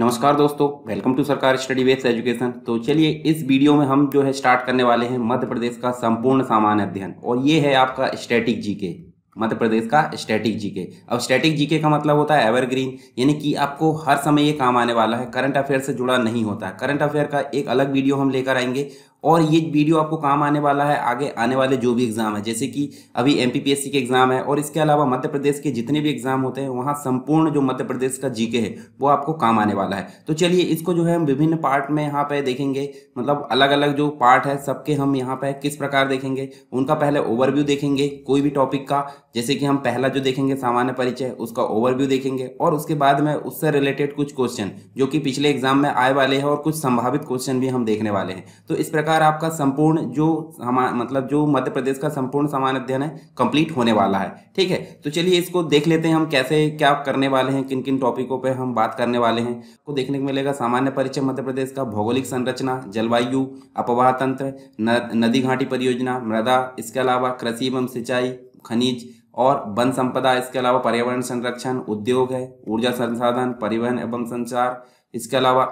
नमस्कार दोस्तों, welcome to सरकार स्टडी बेस्ड एजुकेशन। तो चलिए इस वीडियो में हम जो है स्टार्ट करने वाले हैं मध्य प्रदेश का संपूर्ण सामान्य अध्ययन, और ये है आपका स्टैटिक जीके। मध्य प्रदेश का स्टैटिक जीके। अब स्टैटिक जीके का मतलब होता है एवरग्रीन, यानी कि आपको हर समय ये काम आने वाला है, करंट अफेयर से जुड़ा नहीं होता है। करंट अफेयर का एक अलग वीडियो हम लेकर आएंगे और ये वीडियो आपको काम आने वाला है आगे आने वाले जो भी एग्जाम है, जैसे कि अभी एमपीपीएससी के एग्जाम है, और इसके अलावा मध्य प्रदेश के जितने भी एग्जाम होते हैं वहाँ संपूर्ण जो मध्य प्रदेश का जीके है वो आपको काम आने वाला है। तो चलिए इसको जो है हम विभिन्न पार्ट में यहाँ पे देखेंगे, मतलब अलग अलग जो पार्ट है सबके हम यहाँ पे किस प्रकार देखेंगे। उनका पहले ओवरव्यू देखेंगे कोई भी टॉपिक का, जैसे कि हम पहला जो देखेंगे सामान्य परिचय, उसका ओवरव्यू देखेंगे, और उसके बाद में उससे रिलेटेड कुछ क्वेश्चन जो कि पिछले एग्जाम में आए वाले हैं और कुछ संभावित क्वेश्चन भी हम देखने वाले हैं। तो इस प्रकार आपका संपूर्ण जो मतलब जो मध्य प्रदेश का संपूर्ण सामान्य अध्ययन है कंप्लीट होने वाला है। ठीक है, तो चलिए इसको देख लेते हैं हम कैसे क्या करने वाले हैं, किन किन टॉपिकों पे हम बात करने वाले हैं। को देखने को मिलेगा सामान्य परिचय मध्य प्रदेश का, भौगोलिक संरचना, जलवायु, अपवाह तंत्र, नदी घाटी परियोजना, मृदा, इसके अलावा कृषि एवं सिंचाई, खनिज और वन संपदा, इसके अलावा पर्यावरण संरक्षण, उद्योग है, ऊर्जा संसाधन, परिवहन एवं संचार, इसके अलावा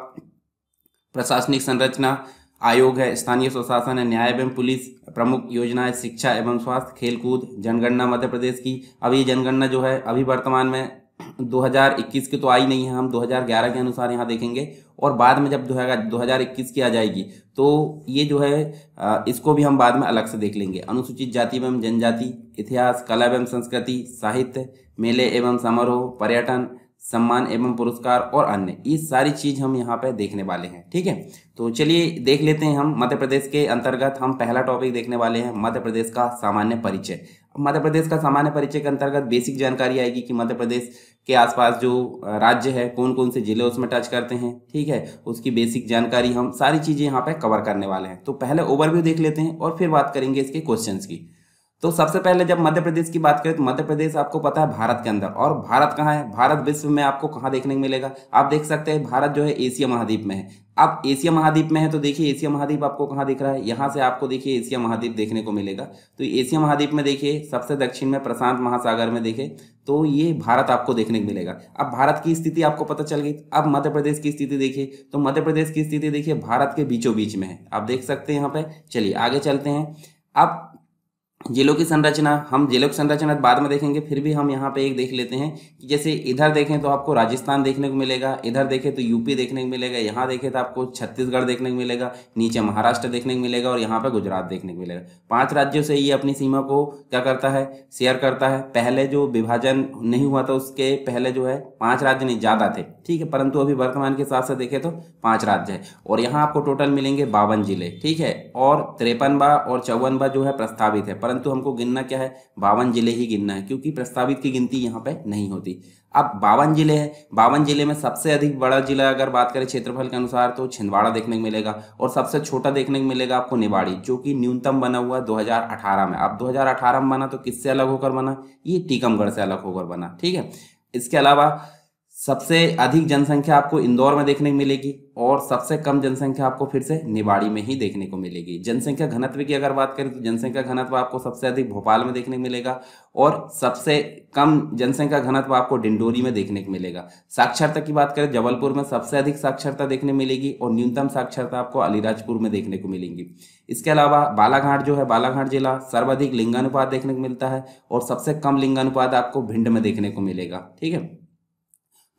प्रशासनिक संरचना, आयोग है, स्थानीय स्वशासन है, न्याय एवं पुलिस, प्रमुख योजनाएं, शिक्षा एवं स्वास्थ्य, खेलकूद, जनगणना मध्य प्रदेश की। अब ये जनगणना जो है अभी वर्तमान में 2021 की तो आई नहीं है, हम 2011 के अनुसार यहाँ देखेंगे, और बाद में जब 2021 की आ जाएगी तो ये जो है इसको भी हम बाद में अलग से देख लेंगे। अनुसूचित जाति एवं जनजाति, इतिहास, कला एवं संस्कृति, साहित्य, मेले एवं समारोह, पर्यटन, सम्मान एवं पुरस्कार और अन्य, ये सारी चीज हम यहाँ पे देखने वाले हैं। ठीक है, तो चलिए देख लेते हैं हम मध्य प्रदेश के अंतर्गत हम पहला टॉपिक देखने वाले हैं मध्य प्रदेश का सामान्य परिचय। मध्य प्रदेश का सामान्य परिचय के अंतर्गत बेसिक जानकारी आएगी कि मध्य प्रदेश के आसपास जो राज्य है कौन कौन से जिले उसमें टच करते हैं। ठीक है, उसकी बेसिक जानकारी हम सारी चीजें यहाँ पे कवर करने वाले हैं। तो पहले ओवरव्यू देख लेते हैं और फिर बात करेंगे इसके क्वेश्चंस की। तो सबसे पहले जब मध्य प्रदेश की बात करें तो मध्य प्रदेश आपको पता है भारत के अंदर, और भारत कहाँ है, भारत विश्व में आपको कहाँ देखने को मिलेगा। आप देख सकते हैं भारत जो है एशिया महाद्वीप में है। अब एशिया महाद्वीप में है तो देखिए एशिया महाद्वीप आपको कहाँ दिख रहा है, यहाँ से आपको देखिए एशिया महाद्वीप देखने को मिलेगा। तो एशिया महाद्वीप में देखिए सबसे दक्षिण में प्रशांत महासागर में देखे तो ये भारत आपको देखने को मिलेगा। अब भारत की स्थिति आपको पता चल गई। अब मध्य प्रदेश की स्थिति देखिए, तो मध्य प्रदेश की स्थिति देखिए भारत के बीचों बीच में है, आप देख सकते हैं यहाँ पे। चलिए आगे चलते हैं। अब जिलों की संरचना, हम जिलों की संरचना बाद में देखेंगे, फिर भी हम यहाँ पे एक देख लेते हैं कि जैसे इधर देखें तो आपको राजस्थान देखने को मिलेगा, इधर देखें तो यूपी देखने को मिलेगा, यहाँ देखें तो आपको छत्तीसगढ़ देखने को मिलेगा, नीचे महाराष्ट्र देखने को मिलेगा और यहाँ पे गुजरात देखने को मिलेगा। 5 राज्यों से ये अपनी सीमा को क्या करता है, शेयर करता है। पहले जो विभाजन नहीं हुआ था उसके पहले जो है 5 राज्य नहीं ज़्यादा थे, ठीक है, परंतु अभी वर्तमान के हिसाब से देखें तो 5 राज्य है, और यहाँ आपको टोटल मिलेंगे 52 जिले। ठीक है, और 53वां और 54वां जो है प्रस्तावित है, परंतु हमको गिनना क्या है, 52 जिले ही गिनना है, क्योंकि प्रस्तावित की गिनती यहाँ पे नहीं होती। अब 52 जिले हैं, 52 जिले में सबसे अधिक बड़ा जिला अगर बात करें क्षेत्रफल के अनुसार तो छिंदवाड़ा देखने को मिलेगा, और सबसे छोटा देखने को मिलेगा आपको निवाड़ी, जो कि न्यूनतम बना हुआ 2018 में। अब 2018 में बना तो किससे अलग होकर बना, ये टीकमगढ़ से अलग होकर बना। ठीक है, इसके अलावा सबसे अधिक जनसंख्या आपको इंदौर में देखने को मिलेगी, और सबसे कम जनसंख्या आपको फिर से निवाड़ी में ही देखने को मिलेगी। जनसंख्या घनत्व की अगर बात करें तो जनसंख्या घनत्व आपको सबसे अधिक भोपाल में देखने को मिलेगा, और सबसे कम जनसंख्या घनत्व आपको डिंडोरी में देखने को मिलेगा। साक्षरता की बात करें जबलपुर में सबसे अधिक साक्षरता देखने मिलेगी, और न्यूनतम साक्षरता आपको अलीराजपुर में देखने को मिलेंगी। इसके अलावा बालाघाट जो है, बालाघाट जिला सर्वाधिक लिंगानुपात देखने को मिलता है, और सबसे कम लिंगानुपात आपको भिंड में देखने को मिलेगा। ठीक है,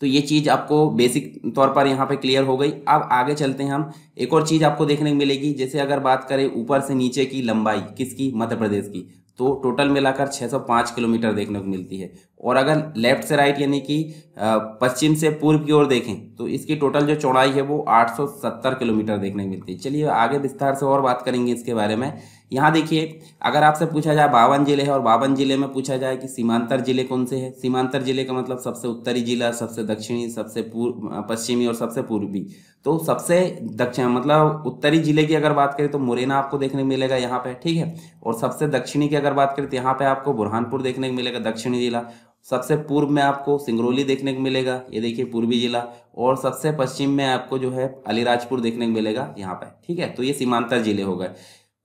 तो ये चीज़ आपको बेसिक तौर पर यहाँ पे क्लियर हो गई। अब आगे चलते हैं हम, एक और चीज़ आपको देखने को मिलेगी, जैसे अगर बात करें ऊपर से नीचे की लंबाई किसकी, मध्य प्रदेश की, तो टोटल मिलाकर 605 किलोमीटर देखने को मिलती है। और अगर लेफ्ट से राइट यानी कि पश्चिम से पूर्व की ओर देखें तो इसकी टोटल जो चौड़ाई है वो 870 किलोमीटर देखने को मिलती है। चलिए आगे विस्तार से और बात करेंगे इसके बारे में। यहाँ देखिए अगर आपसे पूछा जाए 52 जिले हैं, और 52 जिले में पूछा जाए कि सीमांतर जिले कौन से हैं, सीमांतर जिले का मतलब सबसे उत्तरी जिला, सबसे दक्षिणी, सबसे पश्चिमी और सबसे पूर्वी। तो सबसे दक्षिण मतलब उत्तरी जिले की अगर बात करें तो मुरैना आपको देखने को मिलेगा यहाँ पे। ठीक है, और सबसे दक्षिणी की अगर बात करें तो यहाँ पे आपको बुरहानपुर देखने को मिलेगा, दक्षिणी जिला। सबसे पूर्व में आपको सिंगरौली देखने को मिलेगा, ये देखिए पूर्वी जिला, और सबसे पश्चिम में आपको जो है अलीराजपुर देखने को मिलेगा यहाँ पे। ठीक है, तो ये सीमांतर जिले हो गए।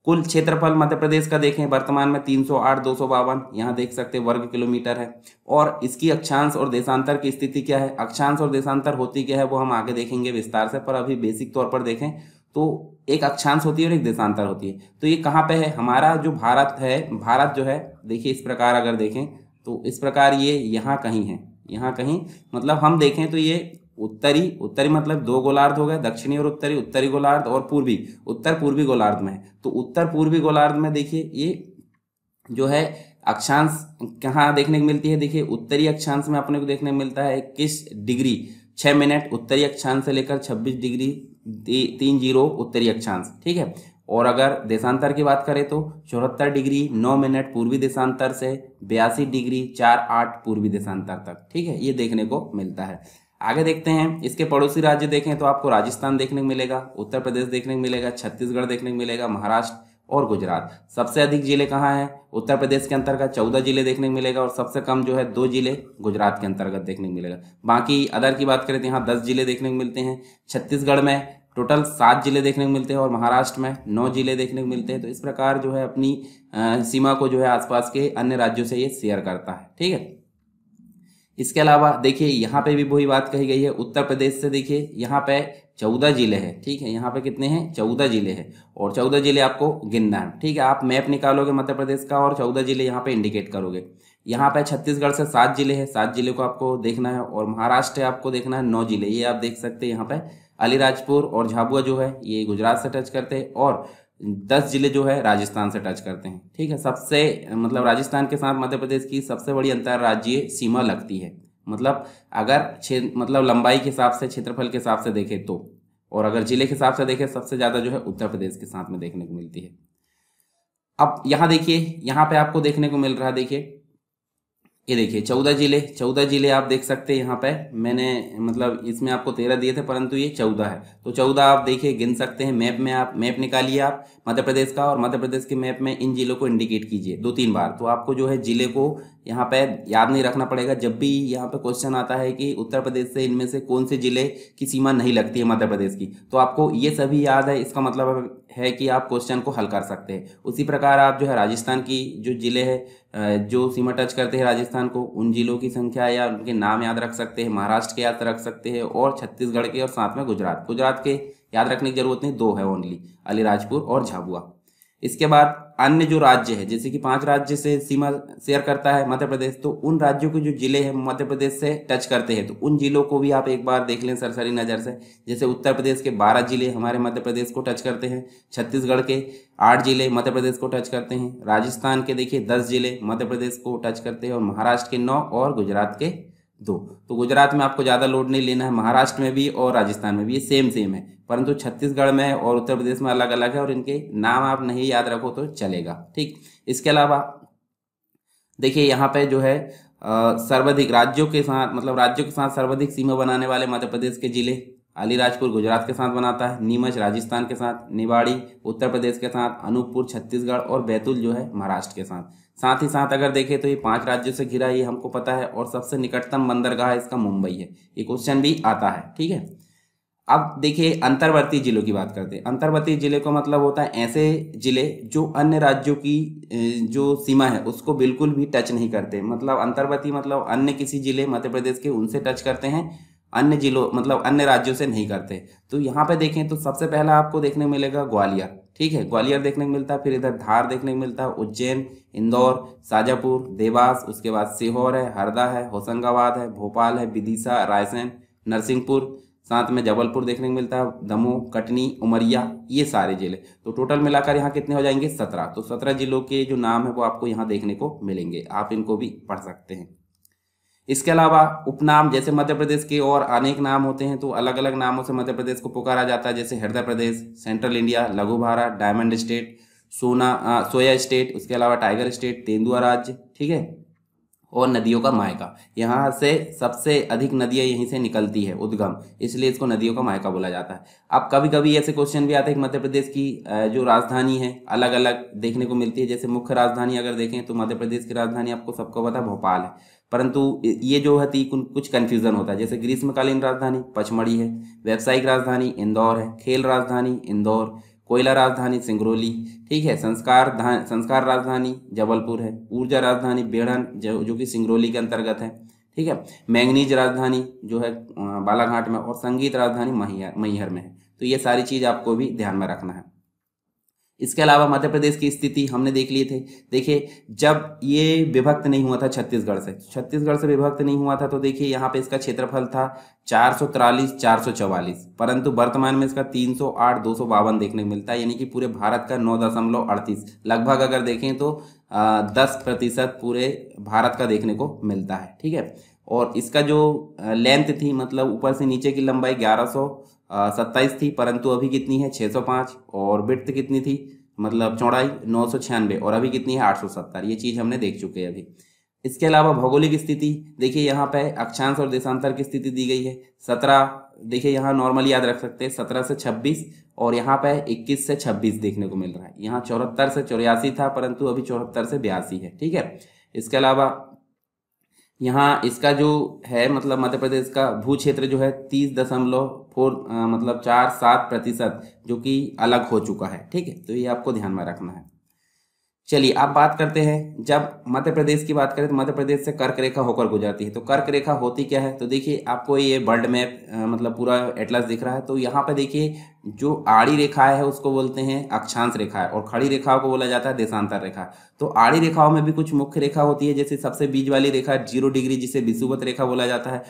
कुल क्षेत्रफल मध्य प्रदेश का देखें वर्तमान में 308,252 यहाँ देख सकते हैं वर्ग किलोमीटर है। और इसकी अक्षांश और देशांतर की स्थिति क्या है, अक्षांश और देशांतर होती क्या है वो हम आगे देखेंगे विस्तार से, पर अभी बेसिक तौर पर देखें तो एक अक्षांश होती है और एक देशांतर होती है। तो ये कहाँ पे है, हमारा जो भारत है, भारत जो है देखिए इस प्रकार अगर देखें तो इस प्रकार ये यहाँ कहीं है, यहाँ कहीं मतलब हम देखें तो ये उत्तरी मतलब दो गोलार्ध हो गए, दक्षिणी और उत्तरी गोलार्ध और पूर्वी उत्तर पूर्वी गोलार्ध में है। तो उत्तर पूर्वी गोलार्ध में देखिए ये जो है अक्षांश कहाँ देखने को मिलती है, देखिए उत्तरी अक्षांश में अपने को देखने को मिलता है 21 डिग्री 6 मिनट उत्तरी अक्षांश से लेकर 26 डिग्री 30 उत्तरी अक्षांश, ठीक है। और अगर देशांतर की बात करें तो 74 डिग्री 9 मिनट पूर्वी देशांतर से 82 डिग्री 48 पूर्वी देशांतर तक, ठीक है, ये देखने को मिलता है। आगे देखते हैं इसके पड़ोसी राज्य देखें तो आपको राजस्थान देखने को मिलेगा, उत्तर प्रदेश देखने को मिलेगा, छत्तीसगढ़ देखने को मिलेगा, महाराष्ट्र और गुजरात। सबसे अधिक जिले कहाँ हैं, उत्तर प्रदेश के अंतर्गत 14 जिले देखने को मिलेगा और सबसे कम जो है 2 जिले गुजरात के अंतर्गत देखने को मिलेगा। बाकी अदर की बात करें तो यहाँ 10 जिले देखने को मिलते हैं, छत्तीसगढ़ में टोटल 7 जिले देखने को मिलते हैं और महाराष्ट्र में 9 जिले देखने को मिलते हैं। तो इस प्रकार जो है अपनी सीमा को जो है आसपास के अन्य राज्यों से ये शेयर करता है, ठीक है। इसके अलावा देखिए यहाँ पे भी वही बात कही गई है, उत्तर प्रदेश से देखिए यहाँ पे 14 जिले हैं, ठीक है, यहाँ पे कितने हैं 14 जिले हैं और 14 जिले आपको गिनना है, ठीक है। आप मैप निकालोगे मध्य प्रदेश का और 14 जिले यहाँ पे इंडिकेट करोगे। यहाँ पे छत्तीसगढ़ से 7 जिले हैं, 7 जिले को आपको देखना है और महाराष्ट्र है आपको देखना है 9 जिले, ये आप देख सकते हैं यहाँ पे अलीराजपुर और झाबुआ जो है ये गुजरात से टच करते हैं और 10 जिले जो है राजस्थान से टच करते हैं, ठीक है। सबसे मतलब राजस्थान के साथ मध्य प्रदेश की सबसे बड़ी अंतर्राज्यीय सीमा लगती है, मतलब अगर मतलब लंबाई के हिसाब से क्षेत्रफल के हिसाब से देखें तो, और अगर जिले के हिसाब से देखें सबसे ज्यादा जो है उत्तर प्रदेश के साथ में देखने को मिलती है। अब यहाँ देखिए यहाँ पे आपको देखने को मिल रहा है, देखिए ये देखिए 14 जिले आप देख सकते हैं। यहाँ पे मैंने मतलब इसमें आपको 13 दिए थे परंतु ये 14 है, तो 14 आप देखिए गिन सकते हैं। मैप में आप मैप निकालिए आप मध्य प्रदेश का और मध्य प्रदेश के मैप में इन जिलों को इंडिकेट कीजिए 2-3 बार, तो आपको जो है जिले को यहाँ पे याद नहीं रखना पड़ेगा। जब भी यहाँ पे क्वेश्चन आता है कि उत्तर प्रदेश से इनमें से कौन से जिले की सीमा नहीं लगती है मध्य प्रदेश की, तो आपको ये सभी याद है, इसका मतलब है कि आप क्वेश्चन को हल कर सकते हैं। उसी प्रकार आप जो है राजस्थान की जो जिले है जो सीमा टच करते हैं राजस्थान को, उन जिलों की संख्या या उनके नाम याद रख सकते हैं, महाराष्ट्र के याद रख सकते हैं और छत्तीसगढ़ के और साथ में गुजरात के याद रखने की जरूरत नहीं, 2 है ओनली, अलीराजपुर और झाबुआ। इसके बाद अन्य जो राज्य है जैसे कि 5 राज्य से सीमा शेयर करता है मध्य प्रदेश, तो उन राज्यों के जो जिले हैं मध्य प्रदेश से टच करते हैं तो उन जिलों को भी आप एक बार देख लें सरसरी नज़र से। जैसे उत्तर प्रदेश के 12 जिले हमारे मध्य प्रदेश को टच करते हैं, छत्तीसगढ़ के 8 जिले मध्य प्रदेश को टच करते हैं, राजस्थान के देखिए 10 जिले मध्य प्रदेश को टच करते हैं और महाराष्ट्र के 9 और गुजरात के 2। तो गुजरात में आपको ज़्यादा लोड नहीं लेना है, महाराष्ट्र में भी और राजस्थान में भी ये सेम है, परंतु छत्तीसगढ़ में और उत्तर प्रदेश में अलग अलग है और इनके नाम आप नहीं याद रखो तो चलेगा, ठीक। इसके अलावा देखिए यहाँ पे जो है सर्वाधिक राज्यों के साथ सर्वाधिक सीमा बनाने वाले मध्य प्रदेश के जिले, अलीराजपुर गुजरात के साथ बनाता है, नीमच राजस्थान के साथ, निवाड़ी उत्तर प्रदेश के साथ, अनूपपुर छत्तीसगढ़ और बैतूल जो है महाराष्ट्र के साथ ही साथ अगर देखें तो ये 5 राज्यों से घिरा, ये हमको पता है, और सबसे निकटतम बंदरगाह इसका मुंबई है, ये क्वेश्चन भी आता है, ठीक है। अब देखिए अंतर्वर्ती जिलों की बात करते हैं। अंतर्वर्ती जिले का मतलब होता है ऐसे जिले जो अन्य राज्यों की जो सीमा है उसको बिल्कुल भी टच नहीं करते, मतलब अंतर्वर्ती मतलब अन्य किसी जिले मध्य प्रदेश के उनसे टच करते हैं, अन्य जिलों मतलब अन्य राज्यों से नहीं करते। तो यहाँ पे देखें तो सबसे पहला आपको देखने को मिलेगा ग्वालियर, ठीक है, ग्वालियर देखने को मिलता है, फिर इधर धार देखने को मिलता है, उज्जैन, इंदौर, शाजापुर, देवास, उसके बाद सीहोर है, हरदा है, होशंगाबाद है, भोपाल है, विदिशा, रायसेन, नरसिंहपुर, साथ में जबलपुर देखने को मिलता है, दमोह, कटनी, उमरिया, ये सारे जिले। तो टोटल मिलाकर यहाँ कितने हो जाएंगे 17। तो 17 जिलों के जो नाम है वो आपको यहाँ देखने को मिलेंगे, आप इनको भी पढ़ सकते हैं। इसके अलावा उपनाम जैसे मध्य प्रदेश के और अनेक नाम होते हैं, तो अलग अलग नामों से मध्य प्रदेश को पुकारा जाता है, जैसे हृदय प्रदेश, सेंट्रल इंडिया, लघु Bharat, diamond state, soya state, उसके अलावा टाइगर स्टेट, तेंदुआ राज्य, ठीक है, और नदियों का मायका। यहाँ से सबसे अधिक नदियाँ यहीं से निकलती है उद्गम, इसलिए इसको नदियों का मायका बोला जाता है। अब कभी कभी ऐसे क्वेश्चन भी आते हैं कि मध्य प्रदेश की जो राजधानी है अलग अलग देखने को मिलती है। जैसे मुख्य राजधानी अगर देखें तो मध्य प्रदेश की राजधानी आपको सबको पता है भोपाल है, परंतु ये जो है कुछ कन्फ्यूजन होता है। जैसे ग्रीष्मकालीन राजधानी पचमढ़ी है, व्यावसायिक राजधानी इंदौर है, खेल राजधानी इंदौर, कोयला राजधानी सिंगरौली, ठीक है। संस्कार राजधानी जबलपुर है। ऊर्जा राजधानी बेढ़न जो कि सिंगरौली के अंतर्गत है, ठीक है। मैंगनीज राजधानी जो है बालाघाट में, और संगीत राजधानी मैहर में है। तो ये सारी चीज़ आपको भी ध्यान में रखना है। इसके अलावा मध्य प्रदेश की स्थिति हमने देख लिए थे। देखिए जब ये विभक्त नहीं हुआ था छत्तीसगढ़ से विभक्त नहीं हुआ था, तो देखिए यहाँ पे इसका क्षेत्रफल था 444, परंतु वर्तमान में इसका 308, 252 देखने को मिलता है, यानी कि पूरे भारत का 9.38 लगभग अगर देखें तो 10% पूरे भारत का देखने को मिलता है, ठीक है। और इसका जो लेंथ थी, मतलब ऊपर से नीचे की लंबाई 1127 थी, परंतु अभी कितनी है 605, और विड्थ कितनी थी, मतलब चौड़ाई 996, और अभी कितनी है 870। ये चीज़ हमने देख चुके हैं अभी। इसके अलावा भौगोलिक स्थिति देखिए, यहाँ पे अक्षांश और देशांतर की स्थिति दी गई है। 17 देखिए यहाँ नॉर्मल याद रख सकते हैं, 17 से 26, और यहाँ पे 21 से 26 देखने को मिल रहा है। यहाँ 74 से 84 था, परंतु अभी 74 से 82 है, ठीक है। इसके अलावा यहाँ इसका जो है, मतलब मध्य प्रदेश का भू क्षेत्र जो है 30.4 मतलब 47% जो कि अलग हो चुका है, ठीक है। तो ये आपको ध्यान में रखना है। चलिए अब बात करते हैं, जब मध्य प्रदेश की बात करें तो मध्य प्रदेश से कर्क रेखा होकर गुजरती है। तो कर्क रेखा होती क्या है, तो देखिए आपको ये वर्ल्ड मैप मतलब पूरा एटलस दिख रहा है। तो यहाँ पे देखिए जो आड़ी रेखा है उसको बोलते हैं अक्षांश रेखा है, और खड़ी रेखाओं को बोला जाता है देशांतर रेखा। तो आड़ी रेखाओं में भी कुछ मुख्य रेखा होती है, जैसे सबसे बीच वाली रेखा 0 डिग्री जिसे विषुवत रेखा बोला जाता है।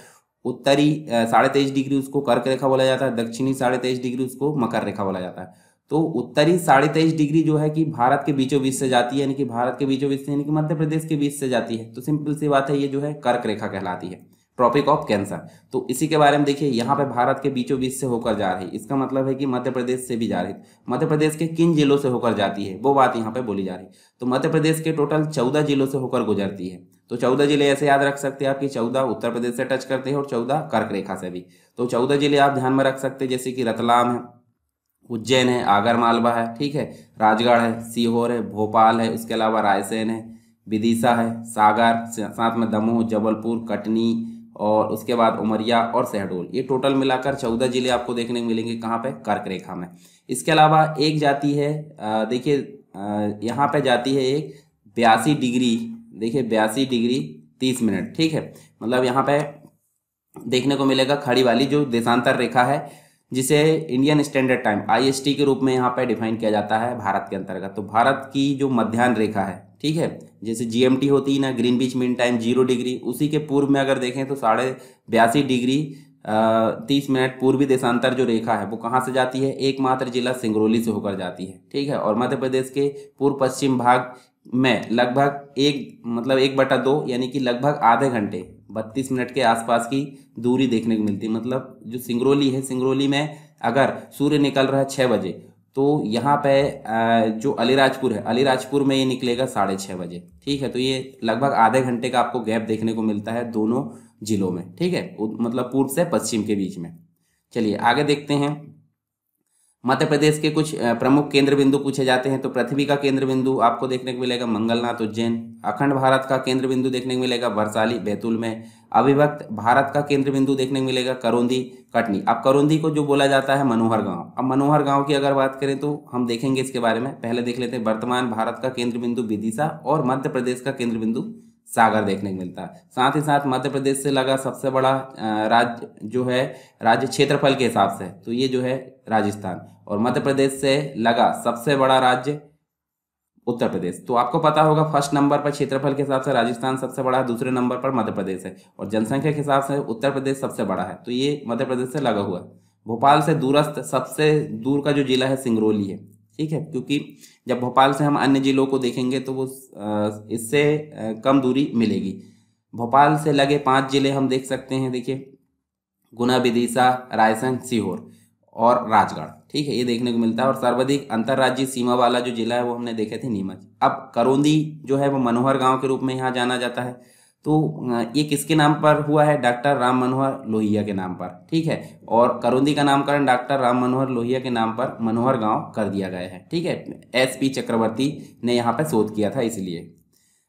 उत्तरी 23.5 डिग्री उसको कर्क रेखा बोला जाता है। दक्षिणी 23.5 डिग्री उसको मकर रेखा बोला जाता है। तो उत्तरी 23.5 डिग्री जो है कि भारत के बीचों बीच से जाती है, यानी कि भारत के बीचों बीच से यानी कि मध्य प्रदेश के बीच से जाती है। तो सिंपल सी बात है, ये जो है कर्क रेखा कहलाती है, ट्रॉपिक ऑफ कैंसर। तो इसी के बारे में देखिए, यहाँ पे भारत के बीचों बीच से होकर जा रही, इसका मतलब है कि मध्य प्रदेश से भी जा रही। मध्य प्रदेश के किन जिलों से होकर जाती है वो बात यहाँ पे बोली जा रही। तो मध्य प्रदेश के टोटल 14 जिलों से होकर गुजरती है। तो 14 जिले ऐसे याद रख सकते हैं आप कि 14 उत्तर प्रदेश से टच करते हैं और 14 कर्क रेखा से भी। तो 14 जिले आप ध्यान में रख सकते हैं, जैसे कि रतलाम है, उज्जैन है, आगर मालवा है, ठीक है, राजगढ़ है, सीहोर है, भोपाल है, उसके अलावा रायसेन है, विदिशा है, सागर, साथ में दमोह, जबलपुर, कटनी, और उसके बाद उमरिया और शहडोल। ये टोटल मिलाकर 14 जिले आपको देखने को मिलेंगे कहाँ पे, कर्क रेखा में। इसके अलावा एक जाती है, देखिए यहाँ पे जाती है एक 82 डिग्री, देखिए 82 डिग्री 30 मिनट, ठीक है। मतलब यहाँ पे देखने को मिलेगा खड़ी वाली जो देशांतर रेखा है, जिसे इंडियन स्टैंडर्ड टाइम IST के रूप में यहाँ पे डिफाइन किया जाता है भारत के अंतर्गत। तो भारत की जो मध्याह्न रेखा है, ठीक है, जैसे GMT होती है ना, ग्रीनविच मीन टाइम 0 डिग्री, उसी के पूर्व में अगर देखें तो 82.5 डिग्री 30 मिनट पूर्वी देशांतर जो रेखा है वो कहाँ से जाती है, एकमात्र जिला सिंगरौली से होकर जाती है, ठीक है। और मध्य प्रदेश के पूर्व पश्चिम भाग में लगभग 1/2 यानी कि लगभग आधे घंटे 32 मिनट के आसपास की दूरी देखने को मिलती है। मतलब जो सिंगरौली है, सिंगरौली में अगर सूर्य निकल रहा है 6 बजे, तो यहाँ पे जो अलीराजपुर है, अलीराजपुर में ये निकलेगा 6:30 बजे, ठीक है। तो ये लगभग आधे घंटे का आपको गैप देखने को मिलता है दोनों जिलों में, ठीक है, मतलब पूर्व से पश्चिम के बीच में। चलिए आगे देखते हैं, मध्य प्रदेश के कुछ प्रमुख केंद्र बिंदु पूछे जाते हैं। तो पृथ्वी का केंद्र बिंदु आपको देखने को मिलेगा मंगलनाथ उज्जैन। अखंड भारत का केंद्र बिंदु देखने को मिलेगा वरसाली बैतूल में। अविभक्त भारत का केंद्र बिंदु देखने को मिलेगा करौंदी कटनी। अब करौंदी को जो बोला जाता है मनोहर गांव। अब मनोहर गांव की अगर बात करें तो हम देखेंगे इसके बारे में, पहले देख लेते हैं। वर्तमान भारत का केंद्र बिंदु विदिशा और मध्य प्रदेश का केंद्र बिंदु सागर देखने को मिलता है। साथ ही साथ मध्य प्रदेश से लगा सबसे बड़ा राज्य जो है, राज्य क्षेत्रफल के हिसाब से, तो ये जो है राजस्थान, और मध्य प्रदेश से लगा सबसे बड़ा राज्य उत्तर प्रदेश। तो आपको पता होगा फर्स्ट नंबर पर क्षेत्रफल के हिसाब से राजस्थान सबसे बड़ा है, दूसरे नंबर पर मध्य प्रदेश है, और जनसंख्या के हिसाब से उत्तर प्रदेश सबसे बड़ा है। तो ये मध्य प्रदेश से लगा हुआ है। भोपाल से दूरस्थ सबसे दूर का जो जिला है सिंगरौली है, ठीक है, क्योंकि जब भोपाल से हम अन्य जिलों को देखेंगे तो वो इससे कम दूरी मिलेगी। भोपाल से लगे 5 जिले हम देख सकते हैं, देखिए गुना, विदिशा, रायसेन, सीहोर और राजगढ़, ठीक है, ये देखने को मिलता है। और सर्वाधिक अंतर्राज्यीय सीमा वाला जो जिला है वो हमने देखे थे नीमच। अब करौंदी जो है वो मनोहर गांव के रूप में यहाँ जाना जाता है। तो ये किसके नाम पर हुआ है, डॉक्टर राम मनोहर लोहिया के नाम पर, ठीक है। और करौंदी का नामकरण डॉक्टर राम मनोहर लोहिया के नाम पर मनोहर गांव कर दिया गया है, ठीक है। SP चक्रवर्ती ने यहाँ पे शोध किया था इसलिए।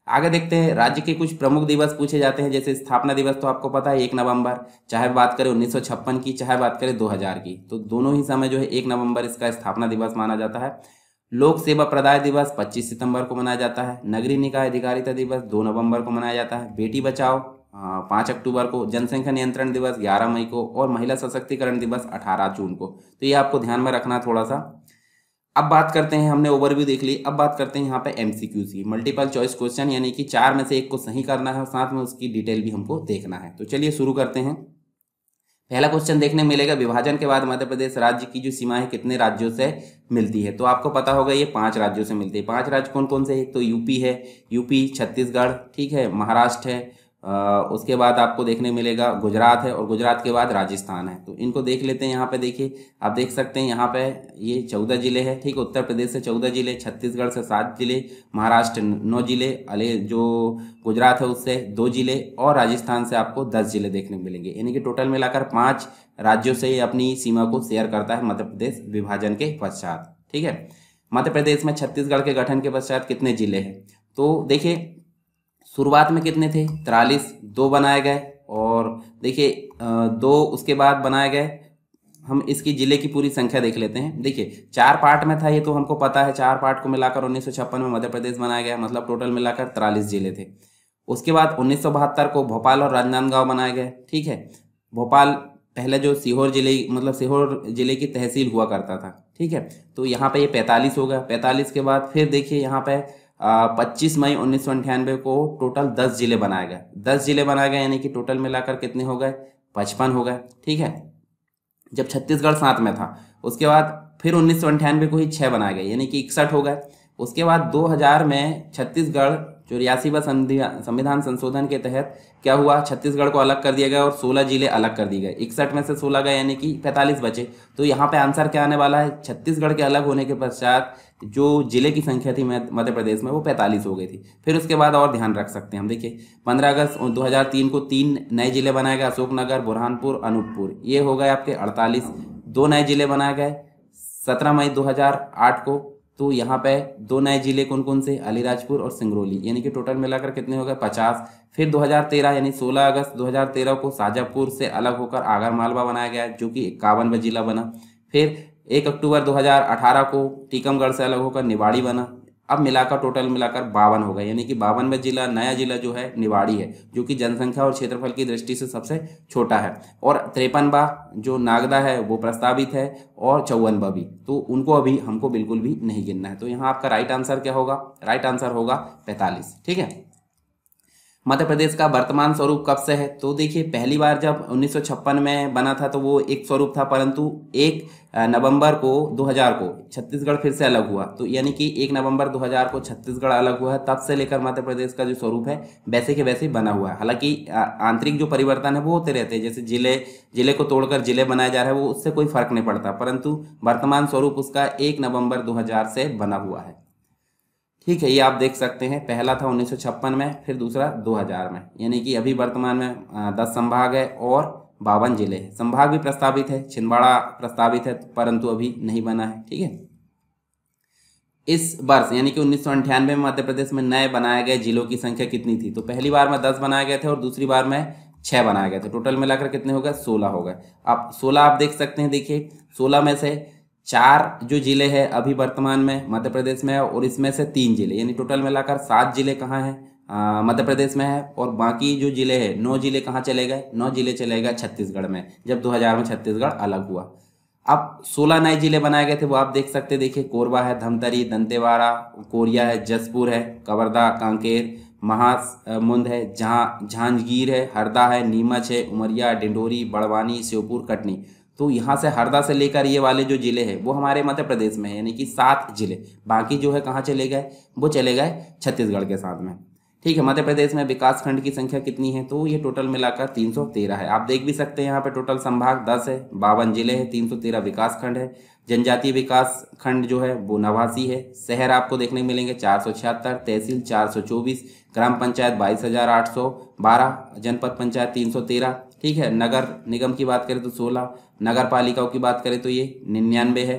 आगे देखते हैं राज्य के कुछ प्रमुख दिवस पूछे जाते हैं। जैसे स्थापना दिवस तो आपको पता है 1 नवंबर, चाहे बात करें 1956 की, चाहे बात करें 2000 की, तो दोनों ही समय जो है 1 नवंबर इसका स्थापना दिवस माना जाता है। लोक सेवा प्रदाय दिवस 25 सितंबर को मनाया जाता है। नगरीय निकाय अधिकारिता दिवस 2 नवंबर को मनाया जाता है। बेटी बचाओ 5 अक्टूबर को। जनसंख्या नियंत्रण दिवस 11 मई को। और महिला सशक्तिकरण दिवस 18 जून को। तो ये आपको ध्यान में रखना थोड़ा सा। अब बात करते हैं, हमने ओवरव्यू देख ली, अब बात करते हैं यहाँ पे एमसीक्यूज की, मल्टीपल चॉइस क्वेश्चन, यानी कि 4 में से 1 को सही करना है और साथ में उसकी डिटेल भी हमको देखना है। तो चलिए शुरू करते हैं। पहला क्वेश्चन देखने मिलेगा, विभाजन के बाद मध्य प्रदेश राज्य की जो सीमा है कितने राज्यों से मिलती है? तो आपको पता होगा ये 5 राज्यों से मिलती है। 5 राज्य कौन कौन से? एक तो यूपी है, यूपी, छत्तीसगढ़, ठीक है, महाराष्ट्र है, उसके बाद आपको देखने मिलेगा गुजरात है, और गुजरात के बाद राजस्थान है। तो इनको देख लेते हैं। यहाँ पे देखिए, आप देख सकते हैं यहाँ पे ये 14 जिले हैं, ठीक है। उत्तर प्रदेश से 14 जिले, छत्तीसगढ़ से 7 जिले, महाराष्ट्र 9 जिले, जो गुजरात है उससे 2 जिले, और राजस्थान से आपको 10 जिले देखने को मिलेंगे। यानी कि टोटल मिलाकर 5 राज्यों से ये अपनी सीमा को शेयर करता है मध्य प्रदेश विभाजन के पश्चात, ठीक है। मध्य प्रदेश में छत्तीसगढ़ के गठन के पश्चात कितने जिले हैं? तो देखिए शुरुआत में कितने थे? 43, 2 बनाए गए, और देखिए 2 उसके बाद बनाए गए। हम इसकी जिले की पूरी संख्या देख लेते हैं। देखिए 4 पार्ट में था ये, तो हमको पता है 4 पार्ट को मिलाकर 1956 में मध्य प्रदेश बनाया गया, मतलब टोटल मिलाकर 43 जिले थे। उसके बाद 1972 को भोपाल और राजनांदगांव बनाए गए, ठीक है। भोपाल पहले जो सीहोर जिले, मतलब सीहोर जिले की तहसील हुआ करता था, ठीक है। तो यहाँ पे ये 45 हो गया। 45 के बाद फिर देखिए यहाँ पे 25 मई 1998 को टोटल 10 जिले बनाए गए। 10 जिले बनाए गए, यानी कि टोटल मिलाकर कितने हो गए? 55 हो गए, ठीक है। जब छत्तीसगढ़ साथ में था, उसके बाद फिर 1998 को ही 6 बनाए गए, यानी कि 61 हो गए। उसके बाद 2000 में छत्तीसगढ़ 84वां संविधान संशोधन के तहत क्या हुआ? छत्तीसगढ़ को अलग कर दिया गया और 16 जिले अलग कर दिए गए। 61 में से 16 गए, यानी कि 45 बचे। तो यहाँ पे आंसर क्या आने वाला है? छत्तीसगढ़ के अलग होने के पश्चात जो जिले की संख्या थी मध्य प्रदेश में वो 45 हो गई थी। फिर उसके बाद और ध्यान रख सकते हैं हम, देखिए 15 अगस्त 2003 को 3 नए जिले बनाए गए, अशोकनगर, बुरहानपुर, अनूपपुर, ये हो गए आपके 48। 2 नए जिले बनाए गए 17 मई 2008 को। तो यहाँ पे 2 नए जिले कौन कौन से? अलीराजपुर और सिंगरौली, यानी कि टोटल मिलाकर कितने हो गए? 50। फिर 2013 यानी 16 अगस्त 2013 को शाजापुर से अलग होकर आगर मालवा बनाया गया, जो कि 51वां जिला बना। फिर 1 अक्टूबर 2018 को टीकमगढ़ से अलग होकर निवाड़ी बना। अब मिलाकर टोटल मिलाकर 52 हो गए, यानी कि 52वां जिला, नया जिला जो है निवाड़ी है, जो कि जनसंख्या और क्षेत्रफल की दृष्टि से सबसे छोटा है। और 53वां जो नागदा है वो प्रस्तावित है, और 54वां भी, तो उनको अभी हमको बिल्कुल भी नहीं गिनना है। तो यहाँ आपका राइट आंसर क्या होगा? राइट आंसर होगा 45, ठीक है। मध्य प्रदेश का वर्तमान स्वरूप कब से है? तो देखिए पहली बार जब 1956 में बना था तो वो एक स्वरूप था, परंतु 1 नवंबर को 2000 को छत्तीसगढ़ फिर से अलग हुआ। तो यानी कि 1 नवंबर 2000 को छत्तीसगढ़ अलग हुआ है, तब से लेकर मध्य प्रदेश का जो स्वरूप है वैसे के वैसे बना हुआ है। हालांकि आंतरिक जो परिवर्तन है वो होते रहते हैं, जैसे जिले को तोड़कर जिले बनाया जा रहा है, वो उससे कोई फर्क नहीं पड़ता, परंतु वर्तमान स्वरूप उसका 1 नवंबर 2000 से बना हुआ है, ठीक है। ये आप देख सकते हैं, पहला था 1956 में, फिर दूसरा 2000 में, यानी कि अभी वर्तमान में 10 संभाग है और 52 जिले हैं। संभाग भी प्रस्तावित है, छिंदवाड़ा प्रस्तावित है, परंतु अभी नहीं बना है, ठीक है। इस वर्ष यानी कि 1998 में मध्य प्रदेश में नए बनाए गए जिलों की संख्या कितनी थी? तो पहली बार में 10 बनाए गए थे और दूसरी बार में 6 बनाए गए थे। टोटल मिलाकर कितने हो गए? 16 हो गए। अब 16 आप देख सकते हैं, देखिए 16 में से 4 जो जिले हैं अभी वर्तमान में मध्य प्रदेश में है, और इसमें से 3 जिले, यानी टोटल मिलाकर 7 जिले कहाँ हैं? मध्य प्रदेश में है। और बाकी जो जिले हैं 9 जिले कहाँ चले गए? 9 जिले चले गए छत्तीसगढ़ में, जब 2000 में छत्तीसगढ़ अलग हुआ। अब 16 नए जिले बनाए गए थे, वो आप देख सकते हैं, देखिए कोरबा है, धमतरी, दंतेवाड़ा, कोरिया है, जसपुर है, कवर्धा, कांकेर, महासमुंद है, झांझगीर है, हरदा है, नीमच है, उमरिया, डिंडोरी, बड़वानी, श्योपुर, कटनी। तो यहाँ से हरदा से लेकर ये वाले जो जिले हैं वो हमारे मध्य प्रदेश में है, यानी कि 7 जिले। बाकी जो है कहाँ चले गए? वो चले गए छत्तीसगढ़ के साथ में, ठीक है। मध्य प्रदेश में विकास खंड की संख्या कितनी है? तो ये टोटल मिलाकर 313 है। आप देख भी सकते हैं यहाँ पे टोटल संभाग 10 है, 52 जिले हैं, 313 विकास खंड है। जनजातीय विकास खंड जो है वो 89 है। शहर आपको देखने को मिलेंगे 476, तहसील 424, ग्राम पंचायत 22,812, जनपद पंचायत 313, ठीक है। नगर निगम की बात करें तो 16, नगर पालिकाओं की बात करें तो ये 99 है।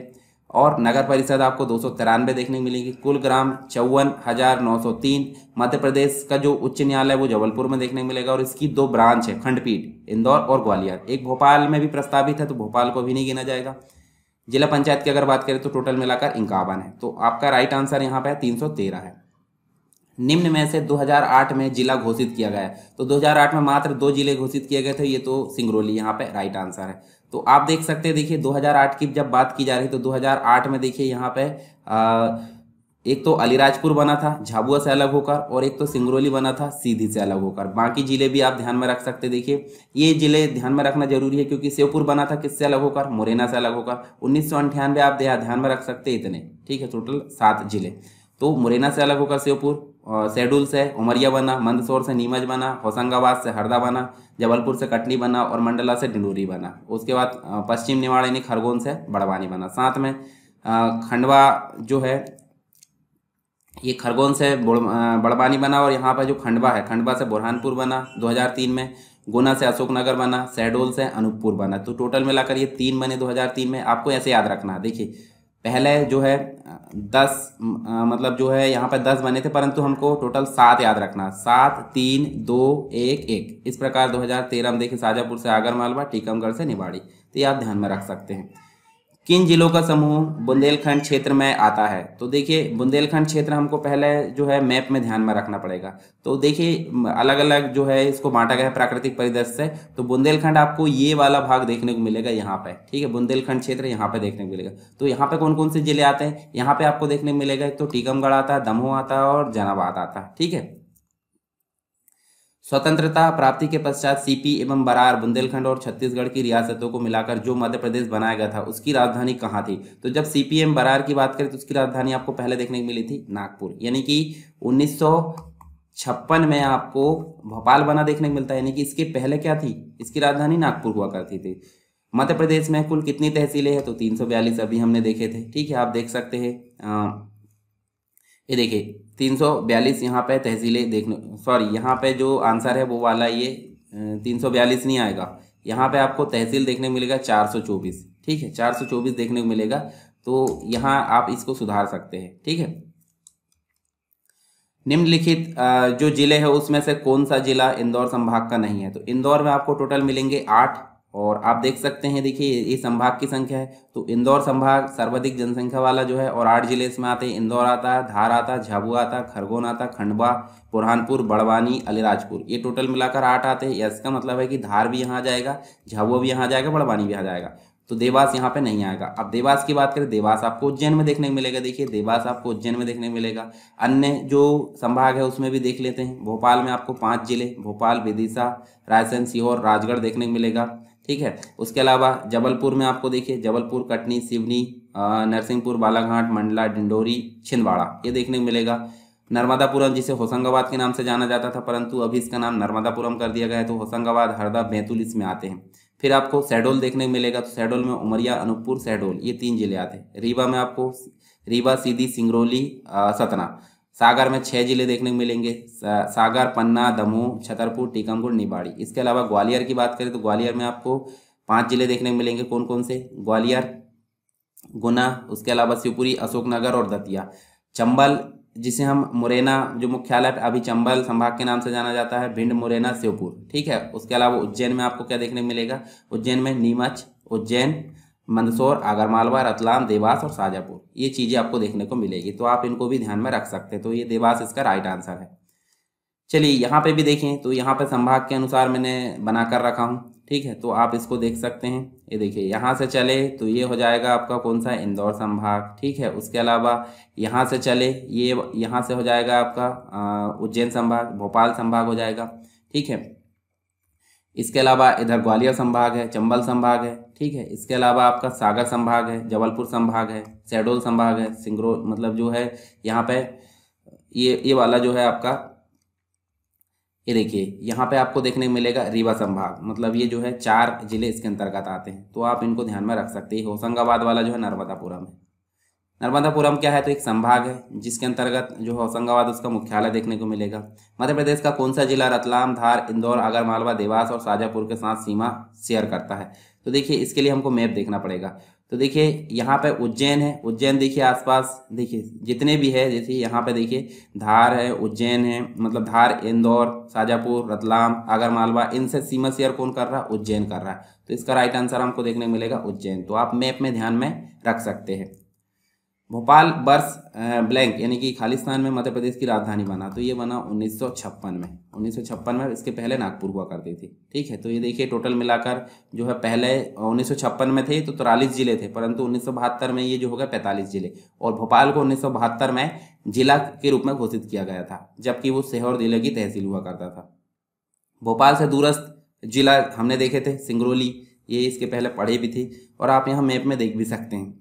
और नगर परिषद आपको 293 देखने को मिलेगी। कुल ग्राम 54,903। मध्य प्रदेश का जो उच्च न्यायालय वो जबलपुर में देखने को मिलेगा और इसकी 2 ब्रांच है, खंडपीठ, इंदौर और ग्वालियर। एक भोपाल में भी प्रस्तावित है, तो भोपाल को भी नहीं गिना जाएगा। जिला पंचायत की अगर बात करें तो टोटल मिलाकर 51 है। तो आपका राइट आंसर यहाँ पे 313 है। निम्न में से 2008 में जिला घोषित किया गया है, तो 2008 में मात्र 2 जिले घोषित किए गए थे, ये तो सिंगरौली यहाँ पे राइट आंसर है। तो आप देख सकते हैं, देखिए 2008 की जब बात की जा रही है तो 2008 में देखिए यहाँ पे एक तो अलीराजपुर बना था झाबुआ से अलग होकर, और एक तो सिंगरौली बना था सीधी से अलग होकर। बाकी जिले भी आप ध्यान में रख सकते हैं। देखिए ये जिले ध्यान में रखना जरूरी है, क्योंकि श्योपुर बना था किससे अलग होकर, मुरैना से अलग होकर। 1998 आप ध्यान में रख सकते हैं इतने, ठीक है। टोटल 7 जिले, तो मुरैना से अलग होकर श्योपुर, शहडोल से उमरिया बना, मंदसौर से नीमच बना, होशंगाबाद से हरदा बना, जबलपुर से कटनी बना और मंडला से डिंडोरी बना। उसके बाद पश्चिम निवाड़ यानी खरगोन से बड़वानी बना। साथ में खंडवा जो है ये खरगोन से बड़वानी बना, और यहाँ पर जो खंडवा है, खंडवा से बुरहानपुर बना 2003 में। गुना से अशोकनगर बना, शहडोल से अनूपपुर बना। तो टोटल मिलाकर ये 3 बने 2003 में। आपको ऐसे याद रखना है, देखिए पहले जो है 10 मतलब जो है यहाँ पर 10 बने थे, परंतु हमको टोटल 7 याद रखना, 7 3 2 1 1। इस प्रकार 2013 में देखिए शाजापुर से आगरमालवा, टीकमगढ़ से निवाड़ी। तो ये आप ध्यान में रख सकते हैं। किन जिलों का समूह बुंदेलखंड क्षेत्र में आता है? तो देखिए बुंदेलखंड क्षेत्र हमको पहले जो है मैप में ध्यान में रखना पड़ेगा। तो देखिए अलग अलग जो है इसको बांटा गया है प्राकृतिक परिदृश्य से। तो बुंदेलखंड आपको ये वाला भाग देखने को मिलेगा यहाँ पे, ठीक है। बुंदेलखंड क्षेत्र यहाँ पे देखने को मिलेगा। तो यहाँ पे कौन कौन से जिले आते हैं? यहाँ पे आपको देखने को मिलेगा, एक तो टीकमगढ़ आता है, दमोह आता है और जहानाबाद आता है, ठीक है। स्वतंत्रता प्राप्ति के पश्चात सीपी एवं बरार बुंदेलखंड और छत्तीसगढ़ की रियासतों को मिलाकर जो मध्य प्रदेश बनाया गया था, उसकी राजधानी कहाँ थी? तो जब सीपी एवं बरार की बात करें तो उसकी राजधानी आपको पहले देखने को मिली थी नागपुर, यानी कि 1956 में आपको भोपाल बना देखने को मिलता है। यानी कि इसके पहले क्या थी? इसकी राजधानी नागपुर हुआ करती थी। मध्य प्रदेश में कुल कितनी तहसीलें हैं? तो 342 अभी हमने देखे थे, ठीक है। आप देख सकते हैं ये देखिए 342 यहाँ पे तहसीलें देखने, सॉरी यहाँ पे जो आंसर है वो वाला ये 342 नहीं आएगा। यहाँ पे आपको तहसील देखने को मिलेगा 424, ठीक है। 424 देखने को मिलेगा। तो यहाँ आप इसको सुधार सकते हैं, ठीक है। निम्नलिखित जो जिले है उसमें से कौन सा जिला इंदौर संभाग का नहीं है? तो इंदौर में आपको टोटल मिलेंगे 8, और आप देख सकते हैं, देखिए ये संभाग की संख्या है। तो इंदौर संभाग सर्वाधिक जनसंख्या वाला जो है, और 8 जिले इसमें आते हैं। इंदौर आता है, धार आता है, झाबुआ आता है, खरगोन आता है, खंडवा, बुरहानपुर, बड़वानी, अलीराजपुर, ये टोटल मिलाकर 8 आते हैं। इसका मतलब है कि धार भी यहाँ आ जाएगा, झाबुआ भी यहाँ आ जाएगा, बड़वानी भी आ जाएगा। तो देवास यहाँ पे नहीं आएगा। अब देवास की बात करें, देवास आपको उज्जैन में देखने को मिलेगा। देखिए देवास आपको उज्जैन में देखने को मिलेगा। अन्य जो संभाग है उसमें भी देख लेते हैं। भोपाल में आपको 5 जिले, भोपाल, विदिशा, रायसेन, सीहोर, राजगढ़ देखने को मिलेगा, ठीक है। उसके अलावा जबलपुर में आपको देखिए जबलपुर, कटनी, सिवनी, नरसिंहपुर, बालाघाट, मंडला, डिंडोरी, छिंदवाड़ा, ये देखने को मिलेगा। नर्मदापुरम, जिसे होशंगाबाद के नाम से जाना जाता था, परंतु अभी इसका नाम नर्मदापुरम कर दिया गया है। तो होशंगाबाद, हरदा, बैतूल इसमें आते हैं। फिर आपको शहडोल देखने को मिलेगा। तो शहडोल में उमरिया, अनूपपुर, शहडोल, ये 3 जिले आते हैं। रीवा में आपको रीवा, सीधी, सिंगरौली, सतना। सागर में 6 जिले देखने को मिलेंगे, सागर, पन्ना, दमोह, छतरपुर, टीकमगढ़, निवाड़ी। इसके अलावा ग्वालियर की बात करें तो ग्वालियर में आपको 5 जिले देखने को मिलेंगे। कौन कौन से? ग्वालियर, गुना, उसके अलावा शिवपुरी, अशोकनगर और दतिया। चंबल, जिसे हम मुरैना जो मुख्यालय अभी चंबल संभाग के नाम से जाना जाता है, भिंड, मुरैना, श्योपुर, ठीक है। उसके अलावा उज्जैन में आपको क्या देखने को मिलेगा? उज्जैन में नीमच, उज्जैन, मंदसौर, आगरमालवा, रतलाम, देवास और शाजापुर, ये चीज़ें आपको देखने को मिलेगी। तो आप इनको भी ध्यान में रख सकते हैं। तो ये देवास इसका राइट आंसर है। चलिए यहाँ पे भी देखें, तो यहाँ पे संभाग के अनुसार मैंने बना कर रखा हूँ, ठीक है। तो आप इसको देख सकते हैं। ये देखिए यहाँ से चले तो ये हो जाएगा आपका कौन सा? इंदौर संभाग, ठीक है। उसके अलावा यहाँ से चले, ये यहाँ से हो जाएगा आपका उज्जैन संभाग, भोपाल संभाग हो जाएगा, ठीक है। इसके अलावा इधर ग्वालियर संभाग है, चंबल संभाग है, ठीक है। इसके अलावा आपका सागर संभाग है, जबलपुर संभाग है, शहडोल संभाग है, सिंगरौली मतलब जो है यहाँ पे ये वाला जो है आपका, ये देखिए यहाँ पे आपको देखने को मिलेगा रीवा संभाग, मतलब ये जो है 4 जिले इसके अंतर्गत आते हैं। तो आप इनको ध्यान में रख सकते हैं। होशंगाबाद वाला जो है नर्मदापुरम है। नर्मदापुरम क्या है? तो एक संभाग है जिसके अंतर्गत जो होशंगाबाद उसका मुख्यालय देखने को मिलेगा। मध्य प्रदेश का कौन सा जिला रतलाम, धार, इंदौर, आगरमालवा, देवास और शाजापुर के साथ सीमा शेयर करता है? तो देखिए इसके लिए हमको मैप देखना पड़ेगा। तो देखिए यहाँ पे उज्जैन है, उज्जैन देखिए आसपास देखिए जितने भी है, जैसे यहाँ पे देखिए धार है, उज्जैन है, मतलब धार, इंदौर, शाजापुर, रतलाम, आगरमालवा, इनसे सीमा शेयर कौन कर रहा है? उज्जैन कर रहा है। तो इसका राइट आंसर हमको देखने को मिलेगा उज्जैन। तो आप मैप में ध्यान में रख सकते हैं। भोपाल वर्ष ब्लैंक यानी कि खालिस्तान में मध्य प्रदेश की राजधानी बना, तो ये बना 1956 में। 1956 में, इसके पहले नागपुर हुआ करती थी। ठीक है, तो ये देखिए टोटल मिलाकर जो है पहले 1956 में थे तो 43 जिले थे, परंतु 1972 में ये जो हो गया 45 जिले। और भोपाल को 1972 में जिला के रूप में घोषित किया गया था, जबकि वो सीहोर जिले की तहसील हुआ करता था। भोपाल से दूरस्थ जिला हमने देखे थे सिंगरौली, ये इसके पहले पढ़े भी थी और आप यहाँ मैप में देख भी सकते हैं।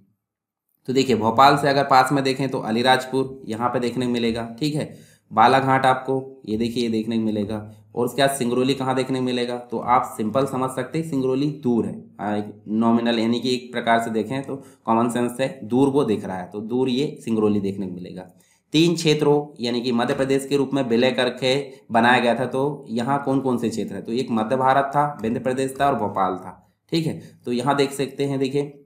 तो देखिए भोपाल से अगर पास में देखें तो अलीराजपुर यहाँ पे देखने को मिलेगा। ठीक है, बालाघाट आपको ये देखिए ये देखने को मिलेगा। और उसके बाद सिंगरौली कहाँ देखने को मिलेगा? तो आप सिंपल समझ सकते हैं सिंगरौली दूर है, एक नॉमिनल यानी कि एक प्रकार से देखें तो कॉमन सेंस से दूर वो दिख रहा है, तो दूर ये सिंगरौली देखने को मिलेगा। 3 क्षेत्रों यानी कि मध्य प्रदेश के रूप में विलय करके बनाया गया था। तो यहाँ कौन कौन से क्षेत्र है? तो एक मध्य भारत था, विंध्य प्रदेश था और भोपाल था। ठीक है, तो यहाँ देख सकते हैं, देखिए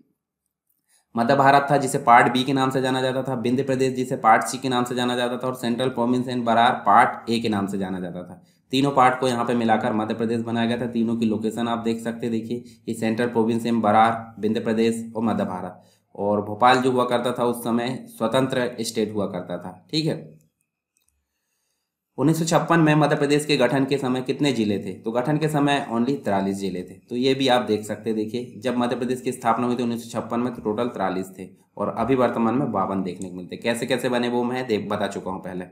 मध्य भारत था जिसे पार्ट बी के नाम से जाना जाता था, विंध्य प्रदेश जिसे पार्ट सी के नाम से जाना जाता था, और central province and Berar part A के नाम से जाना जाता था। तीनों पार्ट को यहाँ पे मिलाकर मध्य प्रदेश बनाया गया था। तीनों की लोकेशन आप देख सकते हैं, देखिए ये central province and Berar, Vindhya Pradesh और मध्य भारत। और भोपाल जो हुआ करता था उस समय स्वतंत्र स्टेट हुआ करता था। ठीक है, 1956 में मध्य प्रदेश के गठन के समय कितने जिले थे? तो गठन के समय ओनली 43 जिले थे। तो ये भी आप देख सकते हैं, देखिए जब मध्य प्रदेश की स्थापना हुई थी 1956 में तो टोटल 43 थे, और अभी वर्तमान में 52 देखने को मिलते। कैसे कैसे बने वो मैं बता चुका हूँ पहले।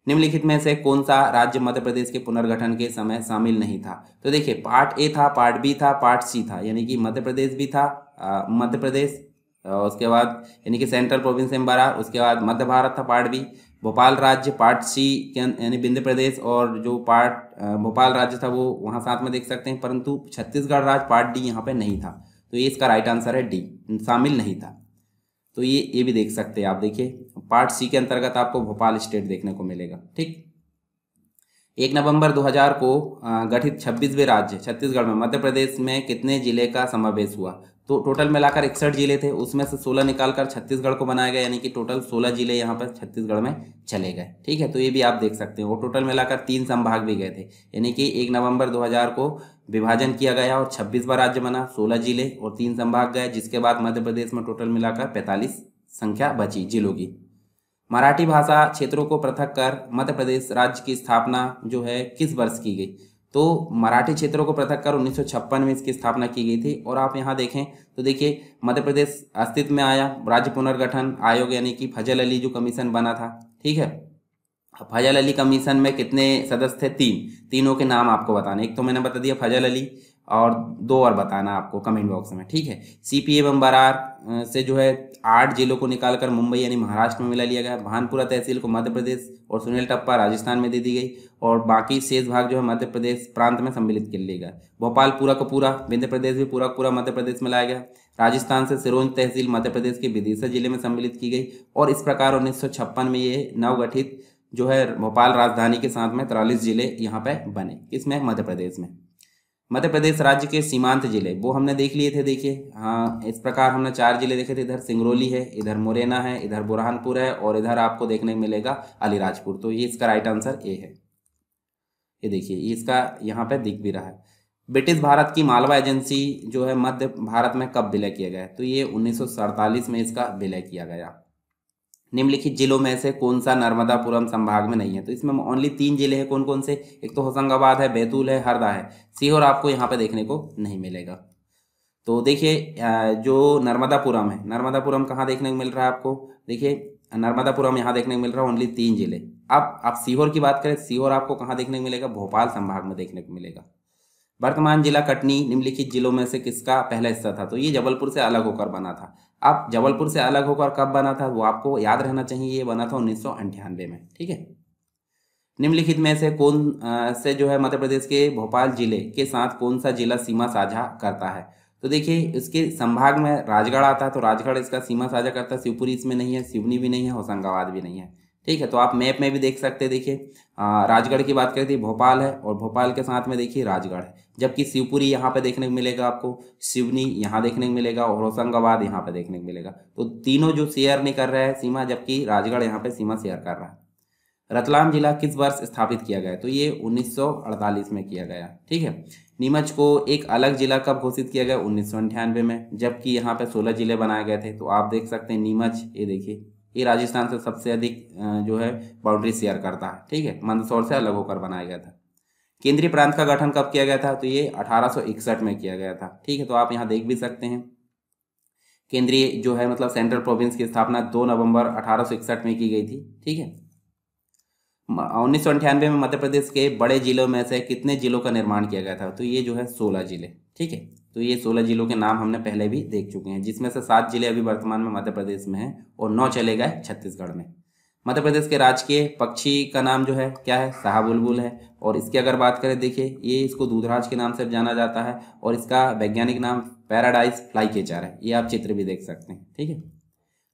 निम्नलिखित में से कौन सा राज्य मध्य प्रदेश के पुनर्गठन के समय शामिल नहीं था? तो देखिए पार्ट ए था, पार्ट बी था, पार्ट सी था, यानी कि मध्य प्रदेश भी था, मध्य प्रदेश, उसके बाद यानी कि सेंट्रल प्रोविंस एंड बरार, उसके बाद मध्य भारत था पार्ट बी, भोपाल राज्य पार्ट सी यानी विंध्य प्रदेश, और जो पार्ट भोपाल राज्य था वो वहाँ साथ में देख सकते हैं, परंतु छत्तीसगढ़ राज्य पार्ट डी यहाँ पे नहीं था। तो ये इसका राइट आंसर है डी, शामिल नहीं था। तो ये भी देख सकते हैं आप, देखिए पार्ट सी के अंतर्गत आपको भोपाल स्टेट देखने को मिलेगा। ठीक, 1 नवंबर 2000 को गठित 26वें राज्य छत्तीसगढ़ में मध्य प्रदेश में कितने जिले का समावेश हुआ? तो टोटल मिलाकर 61 जिले थे, उसमें से 16 निकालकर छत्तीसगढ़ को बनाया गया, यानी कि टोटल 16 जिले यहाँ पर छत्तीसगढ़ में चले गए। ठीक है, तो ये भी आप देख सकते हैं। और टोटल मिलाकर 3 संभाग भी गए थे, यानी कि 1 नवंबर 2000 को विभाजन किया गया और 26वां राज्य बना, 16 जिले और 3 संभाग गए, जिसके बाद मध्य प्रदेश में टोटल मिलाकर 45 संख्या बची जिलों की। मराठी भाषा क्षेत्रों को पृथक कर मध्य प्रदेश राज्य की स्थापना जो है किस वर्ष की गई? तो मराठी क्षेत्रों को पृथक कर 1956 में इसकी स्थापना की गई थी। और आप यहाँ देखें तो देखिए मध्य प्रदेश अस्तित्व में आया, राज्य पुनर्गठन आयोग यानी कि फजल अली जो कमीशन बना था। ठीक है, फजल अली कमीशन में कितने सदस्य थे? 3। तीनों के नाम आपको बताने, एक तो मैंने बता दिया फजल अली, और 2 और बताना आपको कमेंट बॉक्स में। ठीक है, सीपी एवं बरार से जो है 8 जिलों को निकालकर मुंबई यानी महाराष्ट्र में मिला लिया गया। भानपुरा तहसील को मध्य प्रदेश और सुनील टप्पा राजस्थान में दे दी गई, और बाकी शेष भाग जो है मध्य प्रदेश प्रांत में सम्मिलित कर लिया गया। भोपाल पूरा का पूरा, विंध्य प्रदेश भी पूरा पूरा मध्य प्रदेश में लाया गया। राजस्थान से सिरोंज तहसील मध्य प्रदेश के विदिशा जिले में सम्मिलित की गई, और इस प्रकार 1956 में ये नवगठित जो है भोपाल राजधानी के साथ में 43 जिले यहाँ पे बने। किसमें? मध्य प्रदेश में। मध्य प्रदेश राज्य के सीमांत जिले वो हमने देख लिए थे, देखिए हाँ इस प्रकार हमने 4 जिले देखे थे। इधर सिंगरौली है, इधर मुरैना है, इधर बुरहानपुर है, और इधर आपको देखने को मिलेगा अलीराजपुर। तो ये इसका राइट आंसर ए है। ये देखिए इसका यहाँ पे दिख भी रहा है। ब्रिटिश भारत की मालवा एजेंसी जो है मध्य भारत में कब विलय किया गया? तो ये 1947 में इसका विलय किया गया। निम्नलिखित जिलों में से कौन सा नर्मदापुरम संभाग में नहीं है? तो इसमें ओनली 3 जिले हैं। कौन कौन से? एक तो होशंगाबाद है, बैतूल है, हरदा है। सीहोर आपको यहाँ पे देखने को नहीं मिलेगा। तो देखिए जो नर्मदापुरम है, नर्मदापुरम कहाँ देखने को मिल रहा है आपको? देखिए नर्मदापुरम यहाँ देखने को मिल रहा है, ओनली 3 जिले। अब आप सीहोर की बात करें, सीहोर आपको कहाँ देखने को मिलेगा? भोपाल संभाग में देखने को मिलेगा। वर्तमान जिला कटनी निम्नलिखित जिलों में से किसका पहला हिस्सा था? तो ये जबलपुर से अलग होकर बना था। अब जबलपुर से अलग होकर कब बना था वो आपको याद रहना चाहिए, ये बना था 1998 में। ठीक है, निम्नलिखित में से कौन से जो है मध्य प्रदेश के भोपाल जिले के साथ कौन सा जिला सीमा साझा करता है? तो देखिए इसके संभाग में राजगढ़ आता है, तो राजगढ़ इसका सीमा साझा करता है। शिवपुरी इसमें नहीं है, सिवनी भी नहीं है, होशंगाबाद भी नहीं है। ठीक है। तो आप मैप में भी देख सकते हैं, देखिए राजगढ़ की बात करें तो भोपाल है और भोपाल के साथ में देखिए राजगढ़ है, जबकि शिवपुरी यहाँ पे देखने को मिलेगा आपको, सिवनी यहाँ देखने को मिलेगा और होशंगाबाद यहाँ पे देखने को मिलेगा। तो तीनों जो शेयर नहीं कर रहा है सीमा, जबकि राजगढ़ यहाँ पे सीमा शेयर कर रहा है। रतलाम जिला किस वर्ष स्थापित किया गया? तो ये 1948 में किया गया, ठीक है। नीमच को एक अलग जिला कब घोषित किया गया? 1998 में, जबकि यहाँ पे 16 जिले बनाए गए थे। तो आप देख सकते हैं नीमच, ये देखिए ये राजस्थान से सबसे अधिक जो है बाउंड्री शेयर करता है, ठीक है। मंदसौर से अलग होकर बनाया गया था। केंद्रीय प्रांत का गठन कब किया गया था? तो ये 1861 में किया गया था, ठीक है। तो आप यहाँ देख भी सकते हैं केंद्रीय जो है मतलब सेंट्रल प्रोविंस की स्थापना 2 नवंबर 1861 में की गई थी, ठीक है। 1998 में मध्य प्रदेश के बड़े जिलों में से कितने जिलों का निर्माण किया गया था? तो ये जो है 16 जिले, ठीक है। तो ये 16 जिलों के नाम हमने पहले भी देख चुके हैं, जिसमें से 7 जिले अभी वर्तमान में मध्य प्रदेश में हैं और 9 चले गए छत्तीसगढ़ में। मध्य प्रदेश के राजकीय पक्षी का नाम जो है क्या है? शाहबुलबुल है। और इसकी अगर बात करें, देखिए ये इसको दूधराज के नाम से जाना जाता है और इसका वैज्ञानिक नाम पैराडाइज फ्लाईकेचर है। ये आप चित्र भी देख सकते हैं, ठीक है।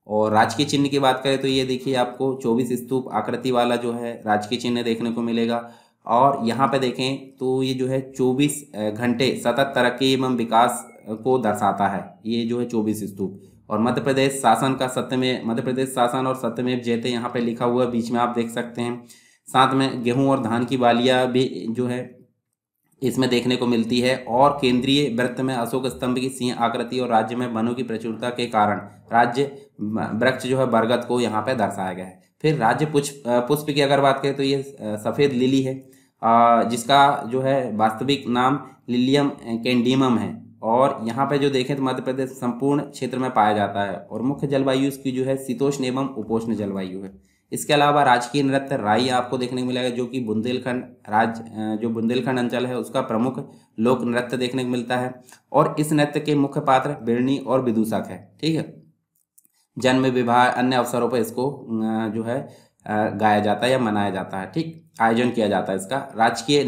और राजकीय चिन्ह की बात करें तो ये देखिए आपको 24 स्तूप आकृति वाला जो है राजकीय चिन्ह देखने को मिलेगा। और यहाँ पे देखें तो ये जो है 24 घंटे सतत तरक्की एवं विकास को दर्शाता है, ये जो है 24 स्तूप। और मध्य प्रदेश शासन का सत्यमेव, मध्य प्रदेश शासन और सत्यमेव जयते यहाँ पे लिखा हुआ है, बीच में आप देख सकते हैं। साथ में गेहूं और धान की बालियाँ भी जो है इसमें देखने को मिलती है। और केंद्रीय वृत्त में अशोक स्तंभ की सिंह आकृति और राज्य में वनों की प्रचुरता के कारण राज्य वृक्ष जो है बरगद को यहाँ पे दर्शाया गया है। फिर राज्य पुष्प की अगर बात करें तो ये सफ़ेद लिली है, जिसका जो है वास्तविक नाम लिलियम कैंडिमम है। और यहाँ पे जो देखें तो मध्य प्रदेश संपूर्ण क्षेत्र में पाया जाता है और मुख्य जलवायु इसकी जो है शीतोष्ण एवं उपोष्ण जलवायु है। इसके अलावा राजकीय नृत्य राई आपको देखने को मिलेगा, जो कि जो बुंदेलखंड अंचल है उसका प्रमुख लोक नृत्य देखने को मिलता है। और इस नृत्य के मुख्य पात्र बिरनी और विदूषक है, ठीक है। जन्म, विवाह, अन्य अवसरों पर इसको जो है गाया जाता है या मनाया जाता है, ठीक, आयोजन किया जाता है इसका। राजकीय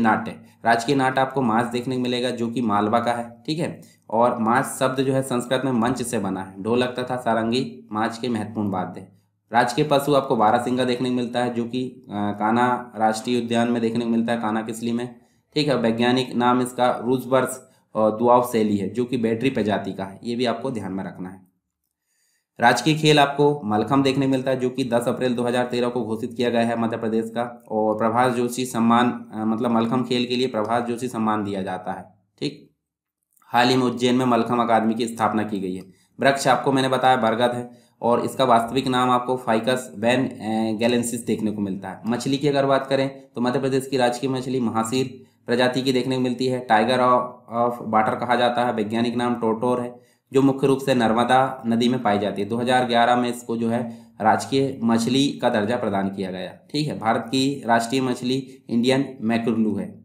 नाट्य आपको मास देखने को मिलेगा, जो कि मालवा का है, ठीक है। और मास शब्द जो है संस्कृत में मंच से बना है। ढोलक तथा सारंगी माच के महत्वपूर्ण वाद्य। राजकीय पशु आपको बारहसिंगा देखने को मिलता है, जो कि कान्हा राष्ट्रीय उद्यान में देखने को मिलता है, कान्हा किसली में, ठीक है। वैज्ञानिक नाम इसका रूजबर्स दुआव शैली है, जो कि बैटरी प्रजाति का है, ये भी आपको ध्यान में रखना है। राजकीय खेल आपको मलखम देखने को मिलता है, जो कि 10 अप्रैल 2013 को घोषित किया गया है मध्य प्रदेश का। और प्रभास जोशी सम्मान मतलब मलखम खेल के लिए प्रभास जोशी सम्मान दिया जाता है, ठीक। हाल ही में उज्जैन में मलखम अकादमी की स्थापना की गई है। वृक्ष आपको मैंने बताया बरगद है और इसका वास्तविक नाम आपको फाइकस वैन गैलेंसिस देखने को मिलता है। मछली की अगर बात करें तो मध्य प्रदेश की राजकीय मछली महासीर प्रजाति की देखने को मिलती है। टाइगर ऑफ वाटर कहा जाता है, वैज्ञानिक नाम टोटोर है, जो मुख्य रूप से नर्मदा नदी में पाई जाती है। 2011 में इसको जो है राजकीय मछली का दर्जा प्रदान किया गया, ठीक है। भारत की राष्ट्रीय मछली इंडियन मैकुरलू है।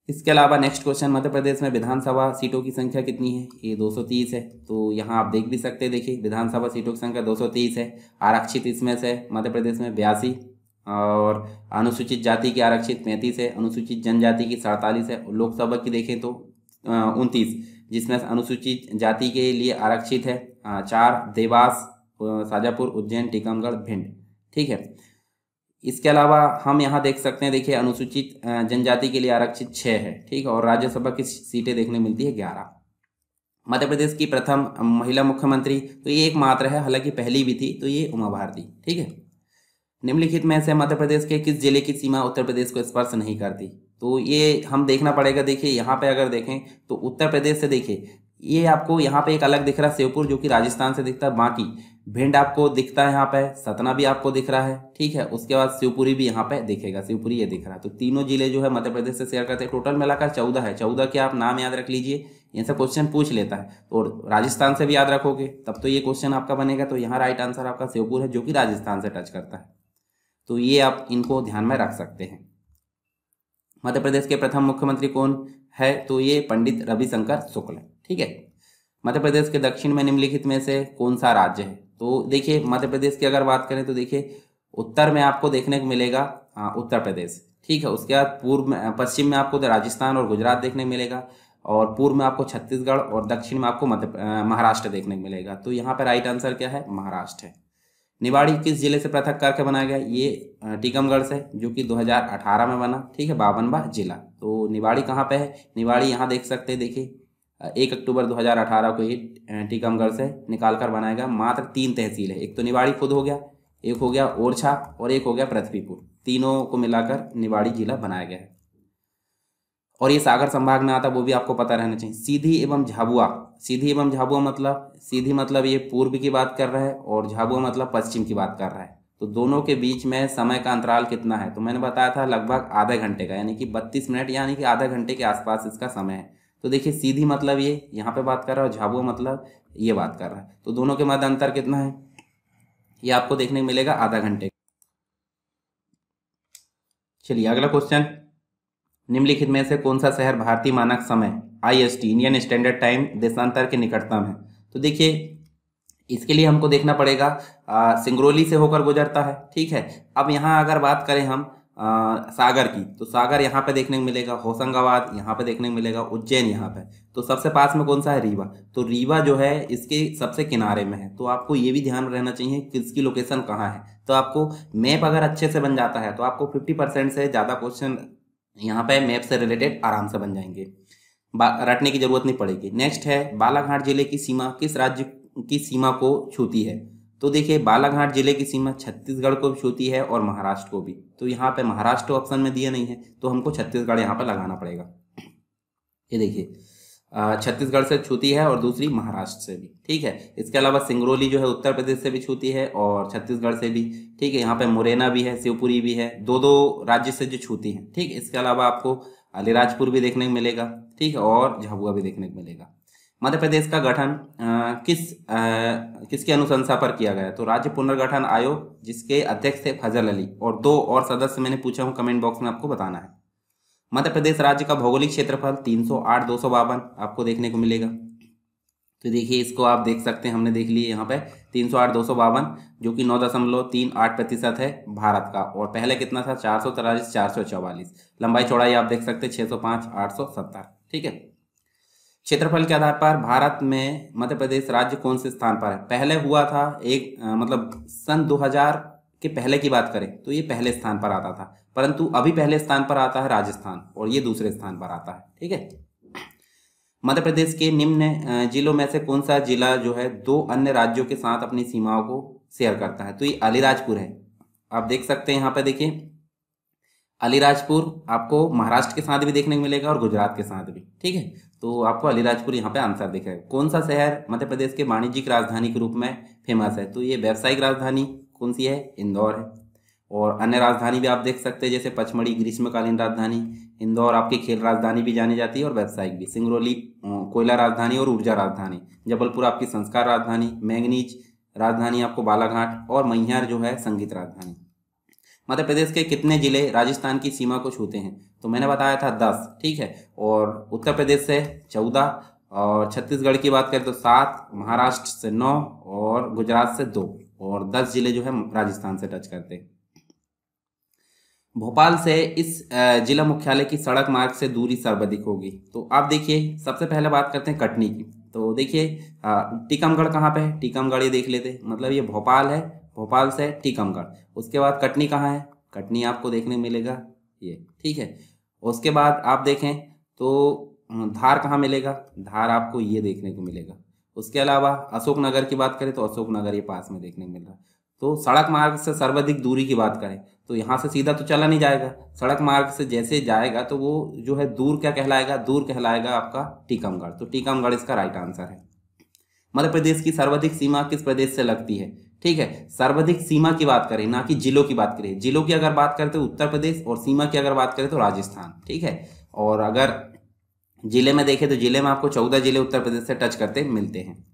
इसके अलावा नेक्स्ट क्वेश्चन, मध्य प्रदेश में विधानसभा सीटों की संख्या कितनी है? ये 230 है। तो यहाँ आप देख भी सकते हैं, देखिए विधानसभा सीटों की संख्या 230 है। आरक्षित इसमें से मध्य प्रदेश में 82 और अनुसूचित जाति की आरक्षित 35 है, अनुसूचित जनजाति की 47 है। लोकसभा की देखें तो 29, जिसमें अनुसूचित जाति के लिए आरक्षित है 4, देवास, शाजापुर, उज्जैन, टीकमगढ़, भिंड, ठीक है। इसके अलावा हम यहाँ देख सकते हैं, देखिए अनुसूचित जनजाति के लिए आरक्षित 6 है, ठीक है। और राज्यसभा की सीटें देखने मिलती है 11। मध्य प्रदेश की प्रथम महिला मुख्यमंत्री तो ये एकमात्र है, हालांकि पहली भी थी, तो ये उमा भारती, ठीक है। निम्नलिखित में से मध्य प्रदेश के किस जिले की सीमा उत्तर प्रदेश को स्पर्श नहीं करती? तो ये हम देखना पड़ेगा। देखिए यहाँ पे अगर देखें तो उत्तर प्रदेश से देखिए ये आपको यहाँ पे एक अलग दिख रहा है शिवपुर, जो कि राजस्थान से दिखता है। बाकी भिंड आपको दिखता है, यहाँ पे सतना भी आपको दिख रहा है, ठीक है। उसके बाद शिवपुरी भी यहाँ पे दिखेगा, शिवपुरी ये दिख रहा है। तो तीनों जिले जो है मध्य प्रदेश से शेयर करते हैं। टोटल मिलाकर 14 है। 14 के आप नाम याद रख लीजिए, इनसे क्वेश्चन पूछ लेता है। और राजस्थान से भी याद रखोगे तब तो ये क्वेश्चन आपका बनेगा। तो यहाँ राइट आंसर आपका शिवपुर है, जो कि राजस्थान से टच करता है। तो ये आप इनको ध्यान में रख सकते हैं। मध्य प्रदेश के प्रथम मुख्यमंत्री कौन है? तो ये पंडित रविशंकर शुक्ल, ठीक है। मध्य प्रदेश के दक्षिण में निम्नलिखित में से कौन सा राज्य है? तो देखिए मध्य प्रदेश की अगर बात करें तो देखिए उत्तर में आपको देखने को मिलेगा उत्तर प्रदेश, ठीक है। उसके बाद पूर्व में, पश्चिम में आपको राजस्थान और गुजरात देखने को मिलेगा, और पूर्व में आपको छत्तीसगढ़, और दक्षिण में आपको महाराष्ट्र देखने को मिलेगा। तो यहाँ पर राइट आंसर क्या है? महाराष्ट्र है। निवाड़ी किस जिले से पृथक करके बनाया गया? ये टीकमगढ़ से, जो कि 2018 में बना, ठीक है, 52वां जिला। तो निवाड़ी कहाँ पे है? निवाड़ी यहाँ देख सकते हैं, देखिए 1 अक्टूबर 2018 को ये टीकमगढ़ से निकाल कर बनाया गया। मात्र 3 तहसील है, एक तो निवाड़ी खुद हो गया, एक हो गया ओरछा और एक हो गया पृथ्वीपुर, तीनों को मिलाकर निवाड़ी जिला बनाया गया है। और ये सागर संभाग में आता, वो भी आपको पता रहना चाहिए। सीधी एवं झाबुआ, सीधी एवं झाबुआ मतलब, सीधी मतलब ये पूर्व की बात कर रहा है और झाबुआ मतलब पश्चिम की बात कर रहा है। तो दोनों के बीच में समय का अंतराल कितना है? तो मैंने बताया था लगभग आधे घंटे का, यानी कि 32 मिनट, यानी कि आधे घंटे के आसपास इसका समय है। तो देखिए सीधी मतलब ये यहाँ पे बात कर रहा है और झाबुआ मतलब ये बात कर रहा है। तो दोनों के मध्य अंतर कितना है? ये आपको देखने को मिलेगा आधा घंटे। चलिए अगला क्वेश्चन, निम्नलिखित में से कौन सा शहर भारतीय मानक समय IST इंडियन स्टैंडर्ड टाइम देशांतर के निकटतम है? तो देखिए इसके लिए हमको देखना पड़ेगा, सिंगरौली से होकर गुजरता है, ठीक है। अब यहाँ अगर बात करें हम सागर की, तो सागर यहाँ पे देखने को मिलेगा, होशंगाबाद यहाँ पे देखने को मिलेगा, उज्जैन यहाँ पे। तो सबसे पास में कौन सा है? रीवा। तो रीवा जो है इसके सबसे किनारे में है। तो आपको ये भी ध्यान रहना चाहिए कि इसकी लोकेशन कहाँ है। तो आपको मैप अगर अच्छे से बन जाता है तो आपको 50% से ज़्यादा क्वेश्चन यहाँ पे मैप से रिलेटेड आराम से बन जाएंगे, रटने की जरूरत नहीं पड़ेगी। नेक्स्ट है, बालाघाट जिले की सीमा किस राज्य की सीमा को छूती है? तो देखिए बालाघाट जिले की सीमा छत्तीसगढ़ को भी छूती है और महाराष्ट्र को भी। तो यहाँ पे महाराष्ट्र ऑप्शन में दिया नहीं है, तो हमको छत्तीसगढ़ यहाँ पे लगाना पड़ेगा। ये देखिए छत्तीसगढ़ से छूती है और दूसरी महाराष्ट्र से भी, ठीक है। इसके अलावा सिंगरौली जो है उत्तर प्रदेश से भी छूती है और छत्तीसगढ़ से भी, ठीक है। यहाँ पे मुरैना भी है, शिवपुरी भी है, दो राज्य से जो छूती हैं, ठीक है। इसके अलावा आपको अलीराजपुर भी देखने को मिलेगा, ठीक है, और झाबुआ भी देखने को मिलेगा। मध्य प्रदेश का गठन किसकी अनुशंसा पर किया गया? तो राज्य पुनर्गठन आयोग, जिसके अध्यक्ष थे फजल अली, और 2 और सदस्य मैंने पूछा हूँ, कमेंट बॉक्स में आपको बताना है। मध्य प्रदेश राज्य का भौगोलिक क्षेत्रफल 308,252 आपको देखने को मिलेगा। तो देखिए इसको आप देख सकते हैं, हमने देख लिए यहाँ पे 308,252, जो कि 9.38% है भारत का। और पहले कितना था? 443, 444। लंबाई चौड़ाई आप देख सकते हैं 605, 870, ठीक है। क्षेत्रफल के आधार पर भारत में मध्य प्रदेश राज्य कौन से स्थान पर है? पहले हुआ था एक मतलब सन 2000 के पहले की बात करें तो ये पहले स्थान पर आता था, परंतु अभी पहले स्थान पर आता है राजस्थान और ये दूसरे स्थान पर आता है, ठीक है। मध्य प्रदेश के निम्न जिलों में से कौन सा जिला जो है 2 अन्य राज्यों के साथ अपनी सीमाओं को शेयर करता है? तो ये अलीराजपुर है। आप देख सकते हैं यहाँ पे, देखिए अलीराजपुर आपको महाराष्ट्र के साथ भी देखने को मिलेगा और गुजरात के साथ भी, ठीक है। तो आपको अलीराजपुर यहाँ पे आंसर दिखेगा। कौन सा शहर मध्य प्रदेश के वाणिज्यिक राजधानी के रूप में फेमस है? तो ये व्यावसायिक राजधानी कौन सी है? इंदौर है। और अन्य राजधानी भी आप देख सकते हैं, जैसे पचमढ़ी ग्रीष्मकालीन राजधानी, इंदौर आपकी खेल राजधानी भी जानी जाती है और व्यावसायिक भी, सिंगरौली कोयला राजधानी और ऊर्जा राजधानी, जबलपुर आपकी संस्कार राजधानी, मैंगनीज राजधानी आपको बालाघाट, और मैहर जो है संगीत राजधानी। मध्य प्रदेश के कितने जिले राजस्थान की सीमा को छूते हैं? तो मैंने बताया था 10, ठीक है। और उत्तर प्रदेश से 14, और छत्तीसगढ़ की बात करें तो 7, महाराष्ट्र से 9 और गुजरात से 2, और 10 जिले जो है राजस्थान से टच करते हैं। भोपाल से इस जिला मुख्यालय की सड़क मार्ग से दूरी सर्वाधिक होगी? तो आप देखिए सबसे पहले बात करते हैं कटनी की। तो देखिए टीकमगढ़ कहाँ पे है? टीकमगढ़ ये देख लेते, मतलब ये भोपाल है, भोपाल से टीकमगढ़। उसके बाद कटनी कहाँ है? कटनी आपको देखने मिलेगा ये, ठीक है। उसके बाद आप देखें तो धार कहाँ मिलेगा? धार आपको ये देखने को मिलेगा। उसके अलावा अशोकनगर की बात करें तो अशोकनगर ये पास में देखने को मिल रहा है। तो सड़क मार्ग से सर्वाधिक दूरी की बात करें तो यहाँ से सीधा तो चला नहीं जाएगा, सड़क मार्ग से जैसे जाएगा तो वो जो है दूर क्या कहलाएगा? दूर कहलाएगा आपका टीकमगढ़। तो टीकमगढ़ इसका राइट आंसर है। मध्य प्रदेश की सर्वाधिक सीमा किस प्रदेश से लगती है? ठीक है, सर्वाधिक सीमा की बात करें, ना कि जिलों की बात करें। जिलों की अगर बात करें तो उत्तर प्रदेश, और सीमा की अगर बात करें तो राजस्थान, ठीक है। और अगर जिले में देखें तो जिले में आपको 14 जिले उत्तर प्रदेश से टच करते मिलते हैं।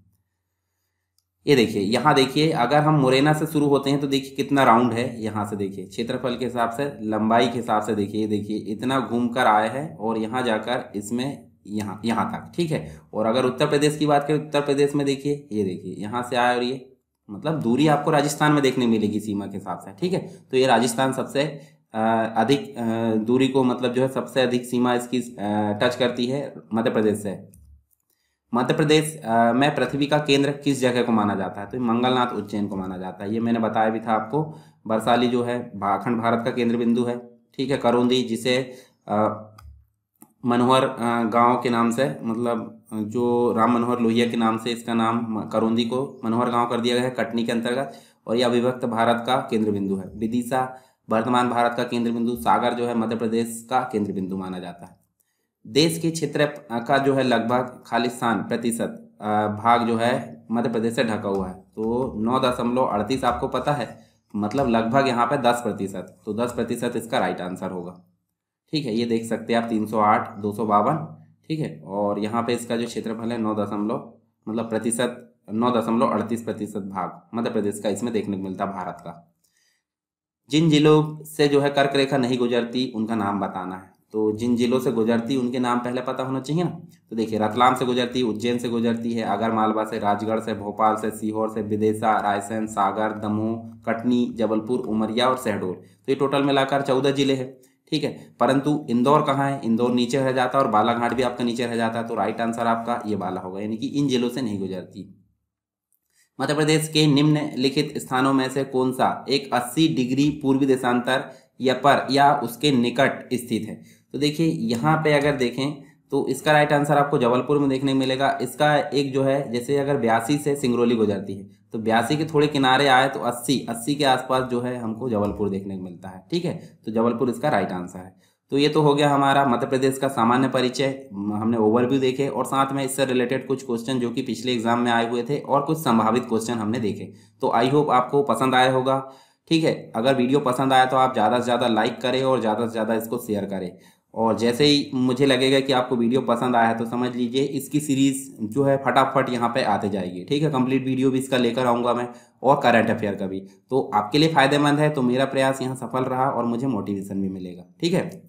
ये देखिए, यहाँ देखिए अगर हम मुरैना से शुरू होते हैं तो देखिए कितना राउंड है। यहाँ से देखिए क्षेत्रफल के हिसाब से, लंबाई के हिसाब से देखिए, ये देखिए इतना घूम कर आए हैं और यहाँ जाकर इसमें यहाँ तक, ठीक है। और अगर उत्तर प्रदेश की बात करें, उत्तर प्रदेश में देखिए, ये देखिए यहाँ से आए और ये मतलब दूरी आपको राजस्थान में देखने मिलेगी सीमा के हिसाब से, ठीक है। तो ये राजस्थान सबसे अधिक दूरी को मतलब जो है सबसे अधिक सीमा इसकी टच करती है मध्य प्रदेश से। मध्य प्रदेश में पृथ्वी का केंद्र किस जगह को माना जाता है? तो मंगलनाथ उज्जैन को माना जाता है। ये मैंने बताया भी था आपको। बरसाली जो है अखंड भारत का केंद्र बिंदु है। ठीक है, करौंदी जिसे मनोहर गांव के नाम से, मतलब जो राम मनोहर लोहिया के नाम से इसका नाम करौंदी को मनोहर गांव कर दिया गया है कटनी के अंतर्गत, और यह अविभक्त भारत का केंद्र बिंदु है। विदिशा वर्तमान भारत का केंद्र बिंदु, सागर जो है मध्य प्रदेश का केंद्र बिंदु माना जाता है। देश के क्षेत्र का जो है लगभग खालिस्तान प्रतिशत भाग जो है मध्य प्रदेश से ढका हुआ है। तो 9.38 आपको पता है, मतलब लगभग यहाँ पे 10%। तो 10% इसका राइट आंसर होगा। ठीक है, ये देख सकते हैं आप 308, 252। ठीक है, और यहाँ पे इसका जो क्षेत्रफल है 9.38% भाग मध्य प्रदेश का इसमें देखने को मिलता है भारत का। जिन जिलों से जो है कर्क रेखा नहीं गुजरती उनका नाम बताना है। तो जिन जिलों से गुजरती उनके नाम पहले पता होना चाहिए ना। तो देखिए, रतलाम से गुजरती, उज्जैन से गुजरती है, आगर मालवा से, राजगढ़ से, भोपाल से, सीहोर से, विदिशा, रायसेन, सागर, दमोह, कटनी, जबलपुर, उमरिया और शहडोल। तो ये टोटल मिलाकर 14 जिले हैं। ठीक है, परंतु इंदौर कहाँ है? इंदौर नीचे रह जाता है और बालाघाट भी आपका नीचे रह जाता है। तो राइट आंसर आपका ये वाला होगा, यानी कि इन जिलों से नहीं गुजरती। मध्य प्रदेश के निम्नलिखित स्थानों में से कौन सा एक 80 डिग्री पूर्वी देशांतर या उसके निकट स्थित है? तो देखिए, यहाँ पे अगर देखें तो इसका राइट आंसर आपको जबलपुर में देखने को मिलेगा। इसका एक जो है, जैसे अगर 82 से सिंगरौली गुजरती है तो 82 के थोड़े किनारे आए तो 80 के आसपास जो है हमको जबलपुर देखने को मिलता है। ठीक है, तो जबलपुर इसका राइट आंसर है। तो ये तो हो गया हमारा मध्य प्रदेश का सामान्य परिचय, हमने ओवरव्यू देखे और साथ में इससे रिलेटेड कुछ क्वेश्चन जो कि पिछले एग्जाम में आए हुए थे और कुछ संभावित क्वेश्चन हमने देखे। तो आई होप आपको पसंद आया होगा। ठीक है, अगर वीडियो पसंद आया तो आप ज़्यादा से ज़्यादा लाइक करें और ज़्यादा से ज़्यादा इसको शेयर करें। और जैसे ही मुझे लगेगा कि आपको वीडियो पसंद आया है तो समझ लीजिए इसकी सीरीज़ जो है फटाफट यहाँ पे आते जाएगी। ठीक है, कंप्लीट वीडियो भी इसका लेकर आऊँगा मैं, और करंट अफेयर का भी। तो आपके लिए फ़ायदेमंद है, तो मेरा प्रयास यहाँ सफल रहा और मुझे मोटिवेशन भी मिलेगा। ठीक है।